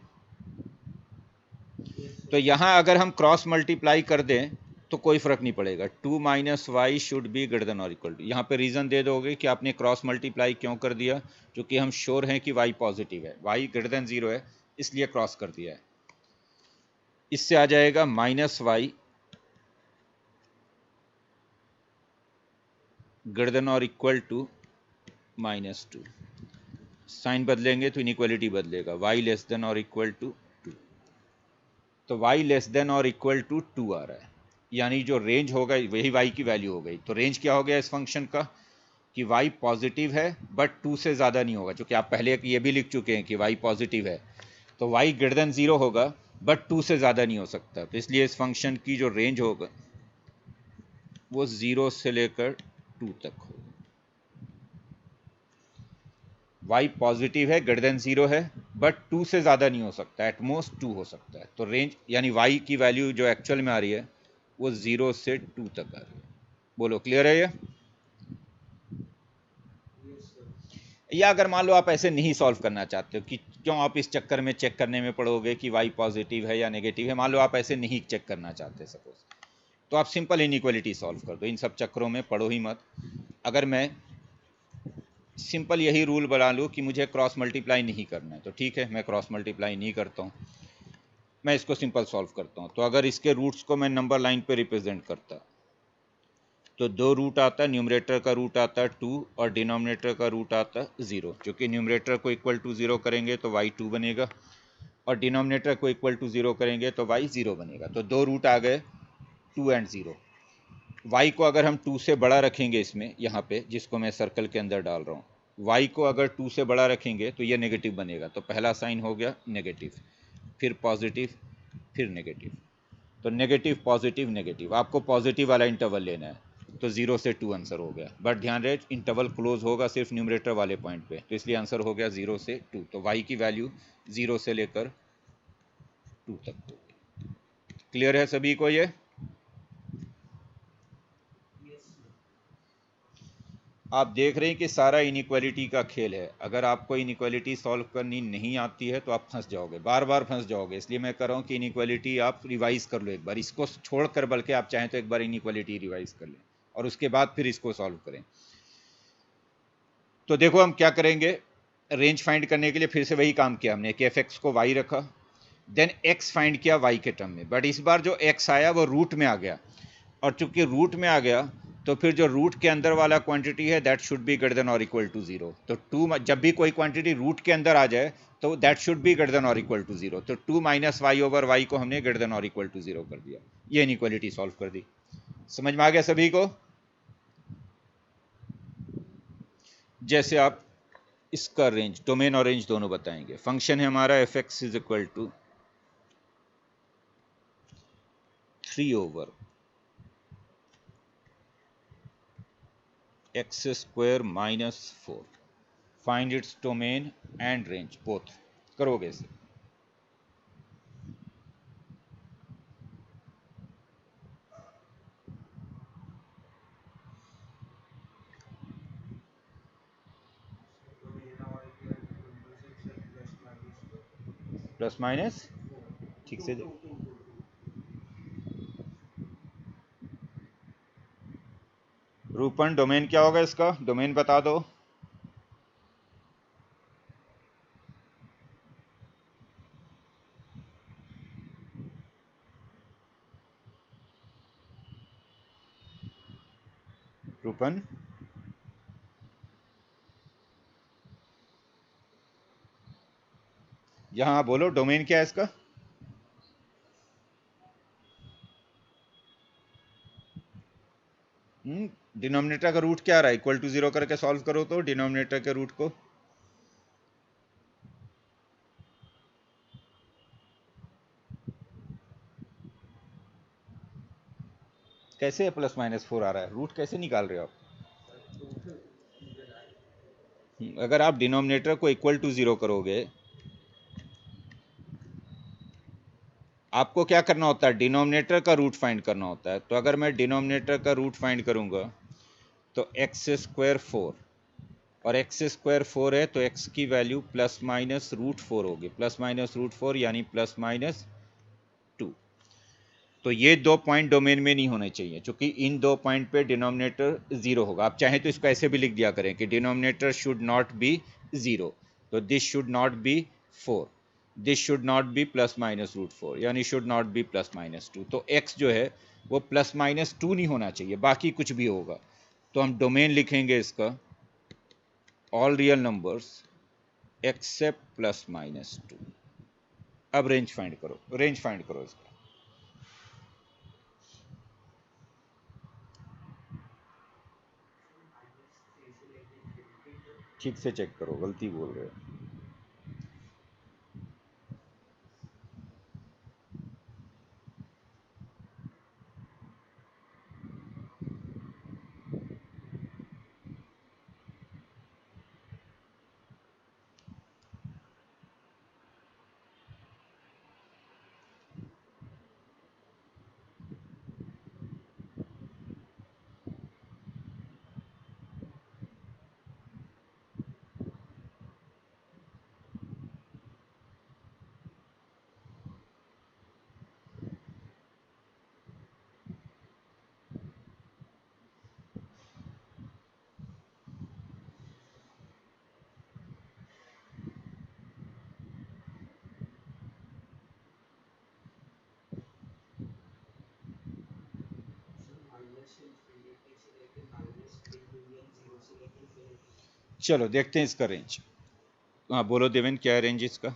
तो यहां अगर हम क्रॉस मल्टीप्लाई कर दें तो कोई फर्क नहीं पड़ेगा। 2 minus why should be greater than और इक्वल टू। यहां पे रीजन दे दोगे कि आपने क्रॉस मल्टीप्लाई क्यों कर दिया, क्योंकि हम श्योर हैं कि y पॉजिटिव है, y ग्रेटर देन 0 है, इसलिए क्रॉस कर दिया है। इससे आ जाएगा माइनस वाई ग्रेटर देन और इक्वल टू -2। साइन बदलेंगे तो इनइक्वालिटी बदलेगा, y लेस देन और इक्वल टू 2। तो y लेस देन और इक्वल टू 2 आ रहा है, यानी जो रेंज होगा वही y की वैल्यू हो गई। तो रेंज क्या हो गया इस फंक्शन का कि y पॉजिटिव है बट 2 से ज़्यादा नहीं होगा, क्योंकि आप पहले ये भी लिख चुके हैं कि y पॉजिटिव है। तो y ग्रेटर देन 0 होगा बट 2 से ज़्यादा नहीं हो सकता। तो इसलिए इस फंक्शन की जो रेंज होगा वो 0 से लेकर 2 तक होगा। y पॉजिटिव है, ग्रेटर देन 0 है, बट 2 से ज़्यादा नहीं हो सकता, एटमोस्ट 2 हो सकता है। तो रेंज यानी y की वैल्यू जो एक्चुअल में आ रही है वो 0 से 2 तक आ रही है। बोलो क्लियर है ये? या अगर मान लो आप ऐसे नहीं सॉल्व करना चाहते हो कि क्यों आप इस चक्कर में चेक करने में पड़ोगे कि y पॉजिटिव है या नेगेटिव है, मान लो आप ऐसे नहीं चेक करना चाहते सपोज, तो आप सिंपल इनइक्वालिटी सॉल्व कर दो। इन सब चक्करों में पड़ो ही मत। अगर मैं सिंपल यही रूल बना लूँ कि मुझे क्रॉस मल्टीप्लाई नहीं करना है तो ठीक है, मैं क्रॉस मल्टीप्लाई नहीं करता हूँ, मैं इसको सिंपल सॉल्व करता हूँ। तो अगर इसके रूट्स को मैं नंबर लाइन पे रिप्रेजेंट करता तो 2 रूट आता है, न्यूमरेटर का रूट आता है 2 और डिनोमिनेटर का रूट आता है 0। क्योंकि न्यूमरेटर को इक्वल टू 0 करेंगे तो y 2 बनेगा और डिनोमिनेटर को इक्वल टू 0 करेंगे तो y 0 बनेगा। तो 2 रूट आ गए 2 एंड 0। y को अगर हम 2 से बड़ा रखेंगे इसमें, यहाँ पे जिसको मैं सर्कल के अंदर डाल रहा हूँ, y को अगर 2 से बड़ा रखेंगे तो ये नेगेटिव बनेगा। तो पहला साइन हो गया नेगेटिव, फिर पॉजिटिव, फिर नेगेटिव। तो नेगेटिव पॉजिटिव नेगेटिव, आपको पॉजिटिव वाला इंटरवल लेना है। तो 0 से 2 आंसर हो गया, बट ध्यान रहे इंटरवल क्लोज होगा सिर्फ न्यूमरेटर वाले पॉइंट पे, तो इसलिए आंसर हो गया 0 से 2। तो y की वैल्यू 0 से लेकर 2 तक होगी। क्लियर है सभी को ये? आप देख रहे हैं कि सारा इनइक्वालिटी का खेल है। अगर आपको इनइक्वालिटी सॉल्व करनी नहीं आती है तो आप फंस जाओगे, बार बार फंस जाओगे। इसलिए मैं कर रहा हूँ कि इनइक्वालिटी आप रिवाइज कर लो एक बार, इसको छोड़कर, बल्कि आप चाहें तो एक बार इनइक्वालिटी रिवाइज कर लें और उसके बाद फिर इसको सॉल्व करें। तो देखो हम क्या करेंगे, रेंज फाइंड करने के लिए फिर से वही काम किया हमने कि एफ एक्स को वाई रखा, देन एक्स फाइंड किया वाई के टर्म में, बट इस बार जो एक्स आया वो रूट में आ गया, और चूंकि रूट में आ गया तो फिर जो रूट के अंदर वाला क्वांटिटी है that should be greater than और इक्वल टू जीरो। तो टू, जब भी कोई क्वांटिटी रूट के अंदर आ जाए तो that should be greater than और इक्वल टू जीरो। तो two minus y over y को हमने ग्रेटर देन और इक्वल टू जीरो कर दिया, ये इनइक्वालिटी सॉल्व कर दी। समझ में आ गया सभी को? जैसे आप इसका रेंज, डोमेन और रेंज दोनों बताएंगे। फंक्शन है हमारा f x is equal to 3 over x square minus 4, find its domain and range both. करोगे इसे? प्लस माइनस, ठीक से रूपन, डोमेन क्या होगा इसका? डोमेन बता दो। रूपन, यहां बोलो डोमेन क्या है इसका? डिनोमिनेटर का रूट क्या आ रहा है? इक्वल टू जीरो करके सॉल्व करो तो डिनोमिनेटर के रूट को। कैसे प्लस माइनस 4 आ रहा है? रूट कैसे निकाल रहे हो आप? अगर आप डिनोमिनेटर को इक्वल टू जीरो करोगे, आपको क्या करना होता है? डिनोमिनेटर का रूट फाइंड करना होता है। तो अगर मैं डिनोमिनेटर का रूट फाइंड करूंगा तो एक्स स्क्वायर 4, और एक्स स्क्वायर 4 है तो एक्स की वैल्यू प्लस माइनस रूट 4 होगी, प्लस माइनस रूट 4 यानी प्लस माइनस 2। तो ये दो पॉइंट डोमेन में नहीं होने चाहिए, क्योंकि इन दो पॉइंट पे डिनोमिनेटर जीरो होगा। आप चाहें तो इसको ऐसे भी लिख दिया करें कि denominator should not be zero, तो this should not be 4, this should not be plus minus root 4, यानी should not be plus minus 2। तो x जो है वो प्लस माइनस 2 नहीं होना चाहिए, बाकी कुछ भी होगा। तो हम डोमेन लिखेंगे इसका all real numbers accept plus minus 2। अब रेंज फाइंड करो, रेंज फाइंड करो इसका। ठीक से चेक करो, गलती बोल रहे हो। चलो देखते हैं इसका रेंज। हाँ बोलो देवेन, क्या है रेंज इसका?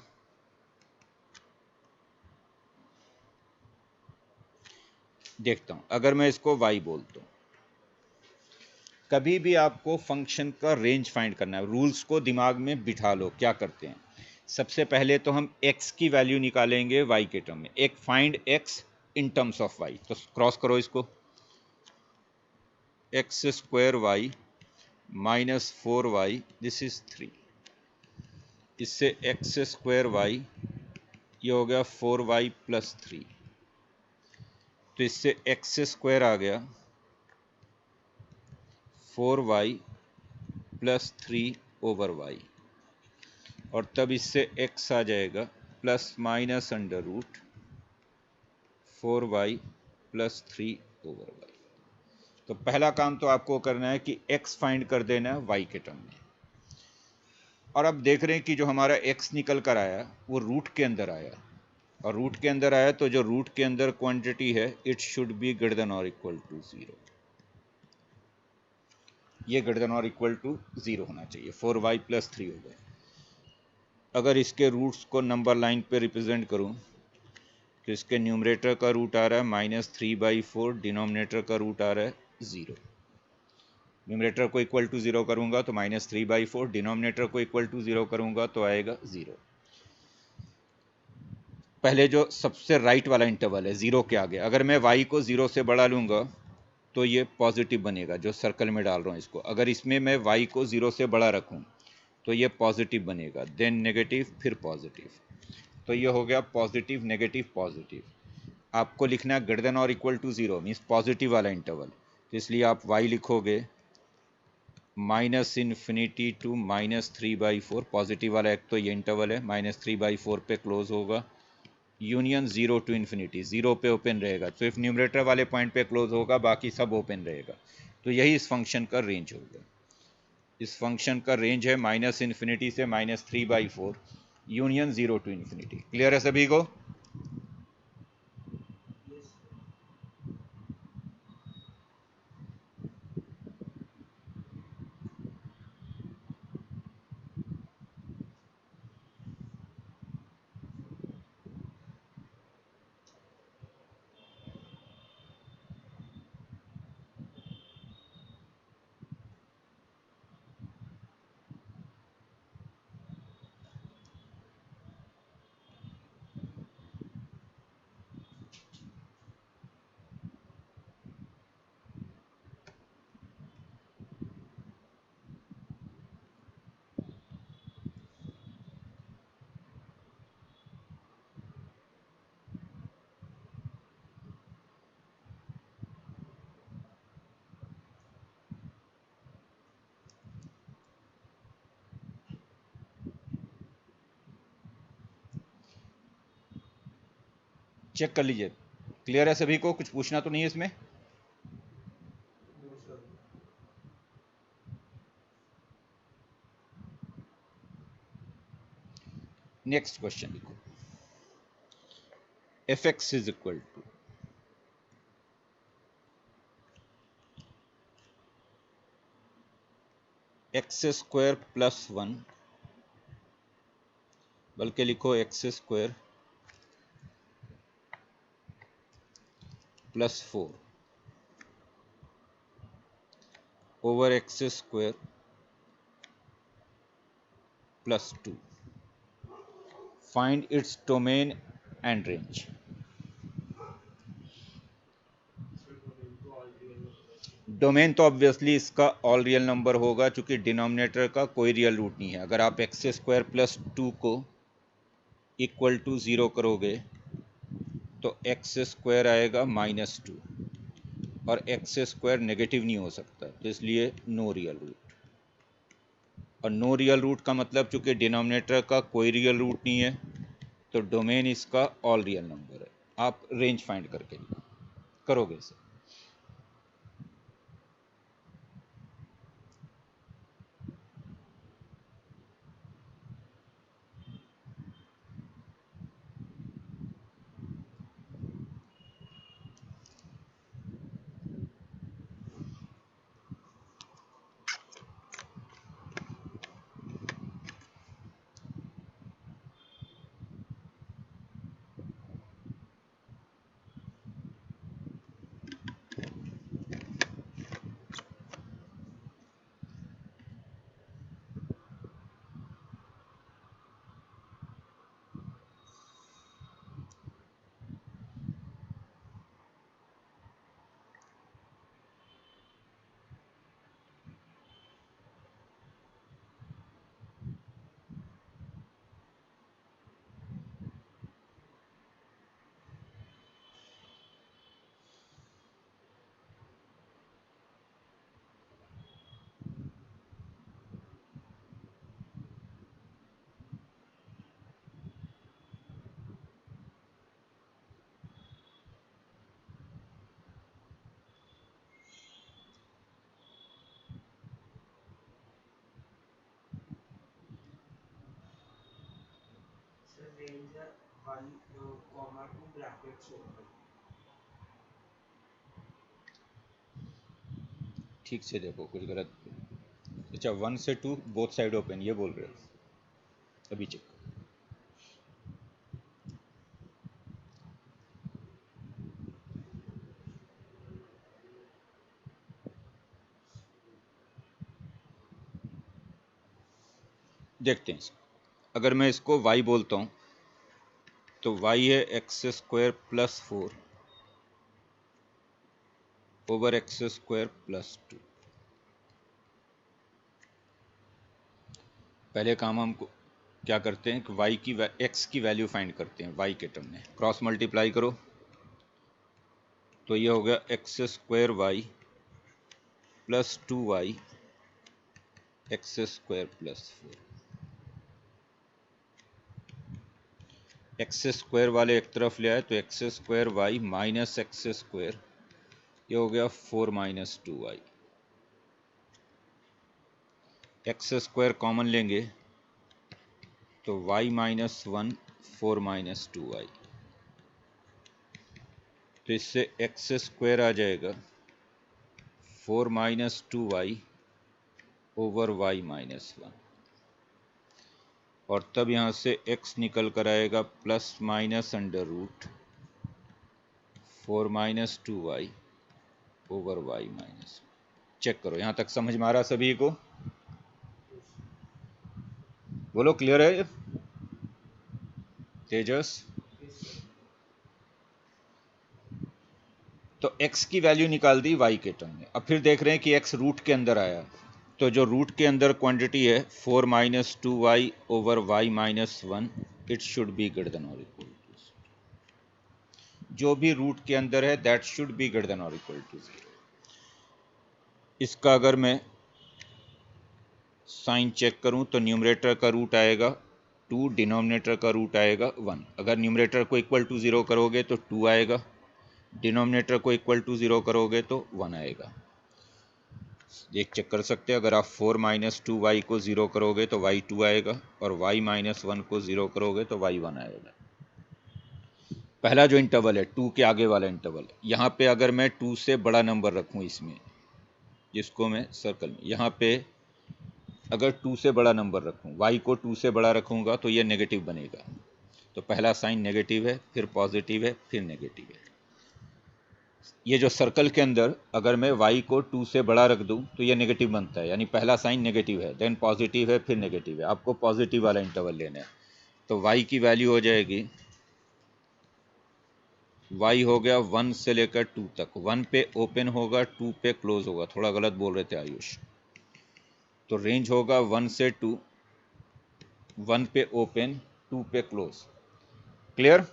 देखता हूं, अगर मैं इसको y बोलता हूं, कभी भी आपको फंक्शन का रेंज फाइंड करना है, रूल्स को दिमाग में बिठा लो। क्या करते हैं, सबसे पहले तो हम x की वैल्यू निकालेंगे y के टर्म में। एक find x in terms of y, तो क्रॉस करो इसको, x square y minus 4y, this is 3। इससे एक्स स्क्वायर वाई, ये हो गया 4y प्लस 3। तो इससे एक्स स्क्वायर आ गया 4y प्लस 3/y, और तब इससे x आ जाएगा plus minus under root 4y plus 3/y। तो पहला काम तो आपको करना है कि x फाइंड कर देना है y के टर्म में। और अब देख रहे हैं कि जो हमारा x निकल कर आया वो रूट के अंदर आया, और रूट के अंदर आया तो जो रूट के अंदर क्वांटिटी है it should be greater than और इक्वल टू 0। ये ग्रेटर देन और इक्वल टू 0 होना चाहिए। 4y प्लस 3 हो गया। अगर इसके रूट्स को नंबर लाइन पे रिप्रेजेंट करूं तो इसके न्यूमरेटर का रूट आ रहा है -3/4, डिनोमिनेटर का रूट आ रहा है 0। न्यूमरेटर को इक्वल टू 0 करूंगा तो -3/4, डिनोमिनेटर को इक्वल टू 0 करूंगा तो आएगा 0। पहले जो सबसे राइट वाला इंटरवल है 0 के आगे, अगर मैं y को 0 से बड़ा लूंगा तो ये पॉजिटिव बनेगा, जो सर्कल में डाल रहा हूं इसको। अगर इसमें मैं y को 0 से बड़ा रखूं तो ये पॉजिटिव बनेगा, देन नेगेटिव, फिर पॉजिटिव। तो ये हो गया पॉजिटिव नेगेटिव पॉजिटिव। आपको लिखना है ग्रेटर देन और इक्वल टू 0 मीन्स पॉजिटिव वाला इंटरवल, तो इसलिए आप y लिखोगे -∞ टू -3/4। पॉजिटिव वाला एक तो ये इंटरवल है, -3/4 पे क्लोज होगा, यूनियन 0 टू इन्फिनिटी, 0 पे ओपन रहेगा। तो इफ न्यूमरेटर वाले पॉइंट पे क्लोज होगा, बाकी सब ओपन रहेगा। तो यही इस फंक्शन का रेंज होगा। इस फंक्शन का रेंज है -∞ से -3/4, यूनियन 0 टू इन्फिनिटी। क्लियर है सभी को? चेक कर लीजिए। क्लियर है सभी को? कुछ पूछना तो नहीं है इसमें? नेक्स्ट क्वेश्चन लिखो। f(x) is equal to x² plus 1, बल्कि लिखो x² plus 4 over x² plus 2। Find its domain and range. Domain तो ऑब्वियसली इसका ऑल रियल नंबर होगा, चूंकि डिनोमिनेटर का कोई रियल रूट नहीं है। अगर आप x² प्लस 2 को इक्वल टू 0 करोगे तो x² आएगा -2, और x² नेगेटिव नहीं हो सकता, तो इसलिए नो रियल रूट। और नो रियल रूट का मतलब चूंकि डिनोमिनेटर का कोई रियल रूट नहीं है तो डोमेन इसका ऑल रियल नंबर है। आप रेंज फाइंड करके करोगे इसे। Range 1, 2 brackets open. ठीक से देखो, कुछ गलत। अच्छा, 1 से 2 बोथ साइड ओपन, ये बोल रहे हो? अभी चेक। देखते हैं इसको। अगर मैं इसको y बोलता हूँ तो y है x² + 4 ओवर x² + 2। पहले काम हम क्या करते हैं कि y की x की वैल्यू फाइंड करते हैं। y के टर्म में क्रॉस मल्टीप्लाई करो तो ये हो गया x² + 2y x² + 4। x² वाले एक तरफ ले आए तो x² माइनस x², ये हो गया 4 - 2y। x² कॉमन लेंगे तो y - 1 4 - 2y, तो इससे x² आ जाएगा 4 - 2y ओवर y - 1, और तब यहाँ से x निकल कर आएगा plus minus under root 4 - 2y over y - 1। Check करो, यहाँ तक समझ में आ रहा सभी को? बोलो, क्लियर है तेजस? तो x की वैल्यू निकाल दी y के टर्म में। अब फिर देख रहे हैं कि x रूट के अंदर आया, तो जो रूट के अंदर क्वांटिटी है 4 - 2y over y - 1, it should be greater than और इक्वल टू, जो भी रूट के अंदर है that should be greater than और इक्वल टू 0। इसका अगर मैं साइन चेक करूं तो न्यूमरेटर का रूट आएगा 2, डिनोमिनेटर का रूट आएगा 1। अगर न्यूमरेटर को इक्वल टू 0 करोगे तो 2 आएगा, डिनोमिनेटर को इक्वल टू 0 करोगे तो 1 आएगा। एक चेक कर सकते हैं, अगर आप 4 - 2y को 0 करोगे तो y 2 आएगा, और y - 1 को 0 करोगे तो y 1 आएगा। पहला जो इंटरवल है 2 के आगे वाला इंटरवल, यहाँ पे अगर मैं 2 से बड़ा नंबर रखूँ इसमें, जिसको मैं सर्कल में यहाँ पे अगर 2 से बड़ा नंबर रखूँ, y को 2 से बड़ा रखूँगा तो ये नेगेटिव बनेगा। तो पहला साइन नेगेटिव है, फिर पॉजिटिव है, फिर नेगेटिव है। ये जो सर्कल के अंदर अगर मैं y को 2 से बड़ा रख दूं तो ये नेगेटिव बनता है, यानी पहला साइन नेगेटिव है, देन पॉजिटिव है, फिर नेगेटिव है। आपको पॉजिटिव वाला इंटरवल लेना है, तो y की वैल्यू हो जाएगी, y हो गया 1 से लेकर 2 तक। 1 पे ओपन होगा, 2 पे क्लोज होगा। थोड़ा गलत बोल रहे थे आयुष। तो रेंज होगा 1 से 2, 1 पे ओपन, 2 पे क्लोज। क्लियर?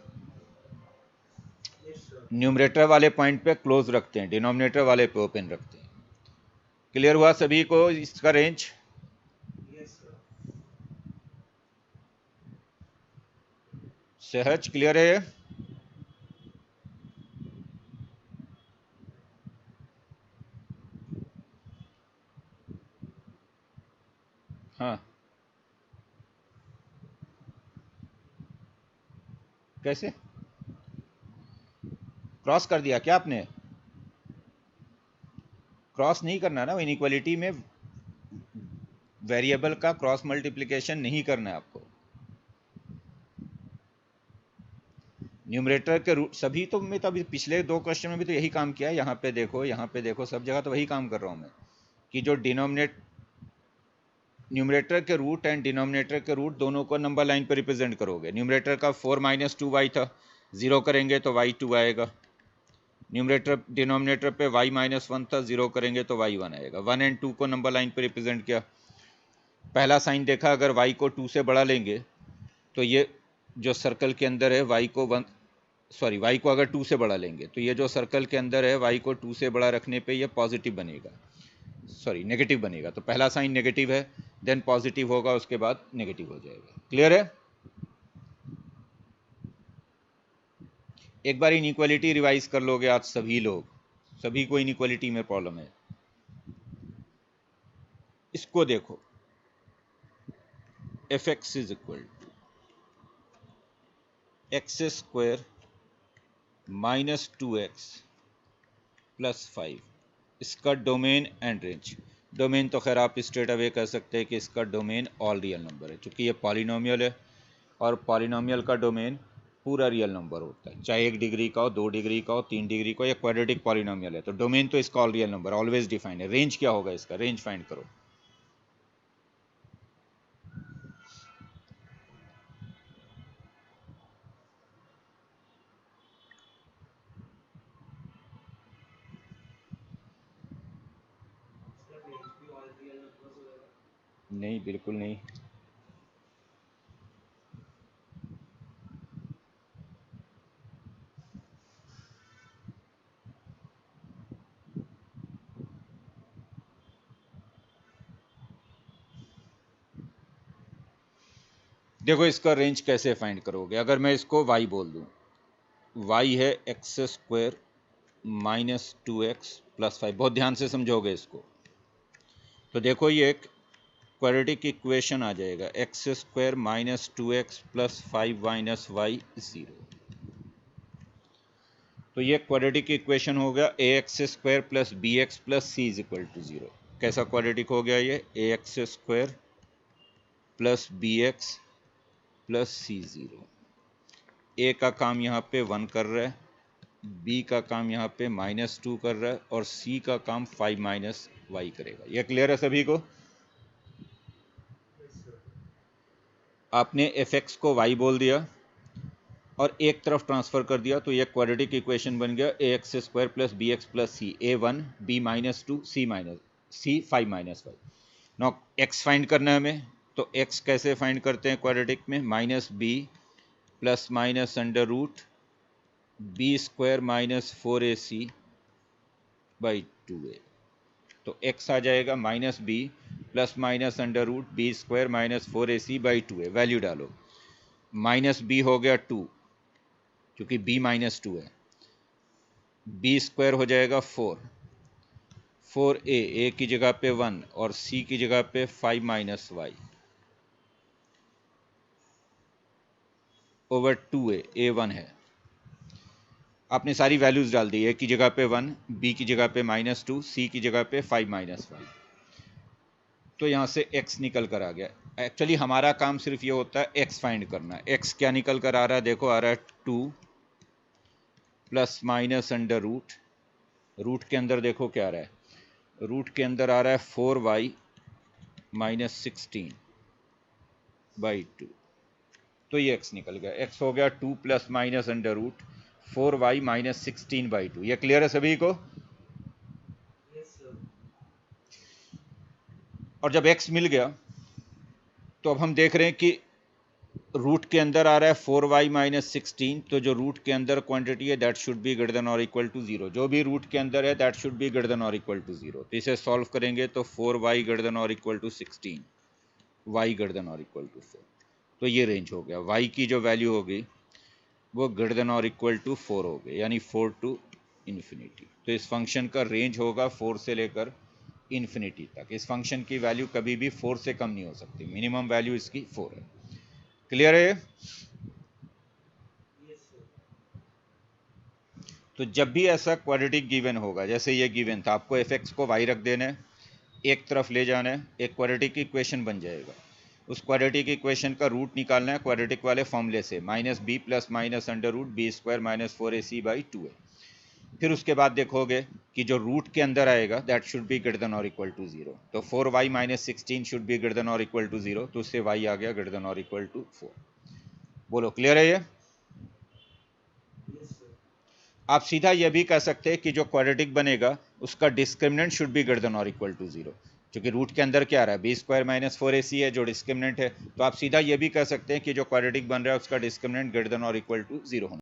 न्यूमरेटर वाले पॉइंट पे क्लोज रखते हैं, डिनोमिनेटर वाले पे ओपन रखते हैं। क्लियर हुआ सभी को इसका रेंज? सहज क्लियर है? हाँ, कैसे क्रॉस कर दिया क्या आपने? क्रॉस नहीं करना ना, इनइक्वालिटी में वेरिएबल का क्रॉस मल्टीप्लिकेशन नहीं करना है आपको। न्यूमरेटर के रूट सभी, तो मैं तो अभी पिछले 2 क्वेश्चन में भी तो यही काम किया है। यहाँ पे देखो, यहाँ पे देखो, सब जगह तो वही काम कर रहा हूँ मैं, कि जो न्यूमरेटर के रूट एंड डिनोमिनेटर के रूट दोनों को नंबर लाइन पर रिप्रेजेंट करोगे। न्यूमरेटर का 4 - 2y था, 0 करेंगे तो y 2 आएगा। न्यूमरेटर डिनोमिनेटर पे y - 1 था, 0 करेंगे तो y 1 आएगा। 1 एंड 2 को नंबर लाइन पर रिप्रेजेंट किया। पहला साइन देखा, अगर y को 2 से बड़ा लेंगे तो ये जो सर्कल के अंदर है y को 1, सॉरी y को अगर 2 से बड़ा लेंगे तो ये जो सर्कल के अंदर है y को 2 से बड़ा रखने पे ये पॉजिटिव बनेगा, सॉरी नेगेटिव बनेगा। तो पहला साइन नेगेटिव है, देन पॉजिटिव होगा, उसके बाद नेगेटिव हो जाएगा। क्लियर है? एक बार इनइक्वालिटी रिवाइज कर लोगे आज सभी लोग, सभी को इनइक्वालिटी में प्रॉब्लम है। इसको देखो, F x is equal, x square minus 2x plus 5, इसका डोमेन एंड रेंज। डोमेन तो खैर आप स्ट्रेट अवे कह सकते हैं कि इसका डोमेन ऑल रियल नंबर है, क्योंकि ये पॉलिनोमियल है और पॉलिनोमियल का डोमेन पूरा रियल नंबर होता है, चाहे 1 डिग्री का हो, 2 डिग्री का हो, 3 डिग्री का हो, या क्वाड्रेटिक पॉलिनोमियल है तो डोमेन तो इसका all real number always defined है। रेंज क्या होगा इसका, रेंज फाइंड करो। इसका रेंज भी ऑल रियल नंबर्स होएगा। नहीं, बिल्कुल नहीं। देखो इसका रेंज कैसे फाइंड करोगे, अगर मैं इसको y बोल दूं, y है x square minus 2x plus 5, बहुत ध्यान से समझोगे इसको। तो देखो ये एक क्वाड्रेटिक इक्वेशन आ जाएगा, X square minus 2x plus 5 minus Y 0। तो ये क्वाड्रेटिक इक्वेशन हो गया A X square plus B X plus C is equal to 0। कैसा क्वाड्रेटिक हो गया ये, A X square plus B X plus C 0। A का काम यहाँ पे 1 कर रहा है, बी का काम यहाँ पे -2 कर रहा है और सी का काम 5 माइनस वाई करेगा। यह क्लियर है सभी को? Yes sir. आपने एफ एक्स को वाई बोल दिया और एक तरफ ट्रांसफर कर दिया तो ये क्वाड्रेटिक इक्वेशन बन गया A X square plus B X plus C, A1 B-2 C 5 minus Y. नौ एक्स फाइंड करना है हमें, तो एक्स कैसे फाइंड करते हैं क्वाड्रेटिक में, -b plus minus under root b square minus 4ac by 2a। तो x आ जाएगा -b plus minus under root b square minus 4ac by 2a। Value डालो, -b हो गया 2 क्योंकि b -2 है, बी स्क्वायर हो जाएगा 4a, a की जगह पे 1 और c की जगह पे 5 minus y over 2a, a1 है। आपने सारी वैल्यूज डाल दी, a की जगह पे 1, b की जगह पे -2, c की जगह पे 5 माइनस वाई। तो यहाँ से x निकल कर आ गया। एक्चुअली हमारा काम सिर्फ ये होता है x फाइंड करना। x क्या निकल कर आ रहा है, देखो आ रहा है 2 plus minus under root, root के अंदर देखो क्या आ रहा है, रूट के अंदर आ रहा है 4y माइनस 16 बाई 2। तो ये x निकल गया, x हो गया 2 plus minus under root 4y minus 16 by 2। ये क्लियर है सभी को? Yes sir. और जब x मिल गया तो अब हम देख रहे हैं कि रूट के अंदर आ रहा है 4y माइनस 16, तो जो रूट के अंदर क्वांटिटी है that should be greater than और इक्वल टू 0। जो भी रूट के अंदर है that should be greater than और इक्वल टू 0। तो इसे सॉल्व करेंगे तो 4y ग्रेटर देन और equal to 16, y greater than और इक्वल टू 4। तो ये रेंज हो गया, y की जो वैल्यू होगी वो ग्रेटर देन और इक्वल टू 4 हो गई, यानी 4 टू इन्फिनिटी। तो इस फंक्शन का रेंज होगा 4 से लेकर इन्फिनिटी तक। इस फंक्शन की वैल्यू कभी भी 4 से कम नहीं हो सकती, मिनिमम वैल्यू इसकी 4 है। क्लियर है? Yes sir. तो जब भी ऐसा क्वाड्रेटिक गिवन होगा, जैसे ये गिवन था, आपको एफ एक्स को वाई रख देना है, एक तरफ ले जाना है, एक क्वाड्रेटिक इक्वेशन बन जाएगा। उस क्वाड्रेटिक इक्वेशन का रूट निकालना है क्वाड्रेटिक वाले फॉर्मूले से, -b plus minus under root b square minus 4ac by 2a। फिर उसके बाद देखोगे कि जो रूट के अंदर आएगा that should be greater than और इक्वल टू 0। तो 4y minus 16 should be greater than और इक्वल टू 0, तो उससे y आ गया ग्रेटर देन और इक्वल टू 4। बोलो क्लियर है ये? Yes sir. आप सीधा यह भी कह सकते हैं कि जो क्वाड्रेटिक बनेगा उसका discriminant should be greater than और इक्वल टू 0, क्योंकि रूट के अंदर क्या आ रहा है, बी स्क्वायर माइनस 4ac है जो डिस्क्रिमिनेंट है। तो आप सीधा यह भी कह सकते हैं कि जो क्वाड्रेटिक बन रहा है उसका डिस्क्रिमिनेंट ग्रेटर देन और इक्वल टू 0 होना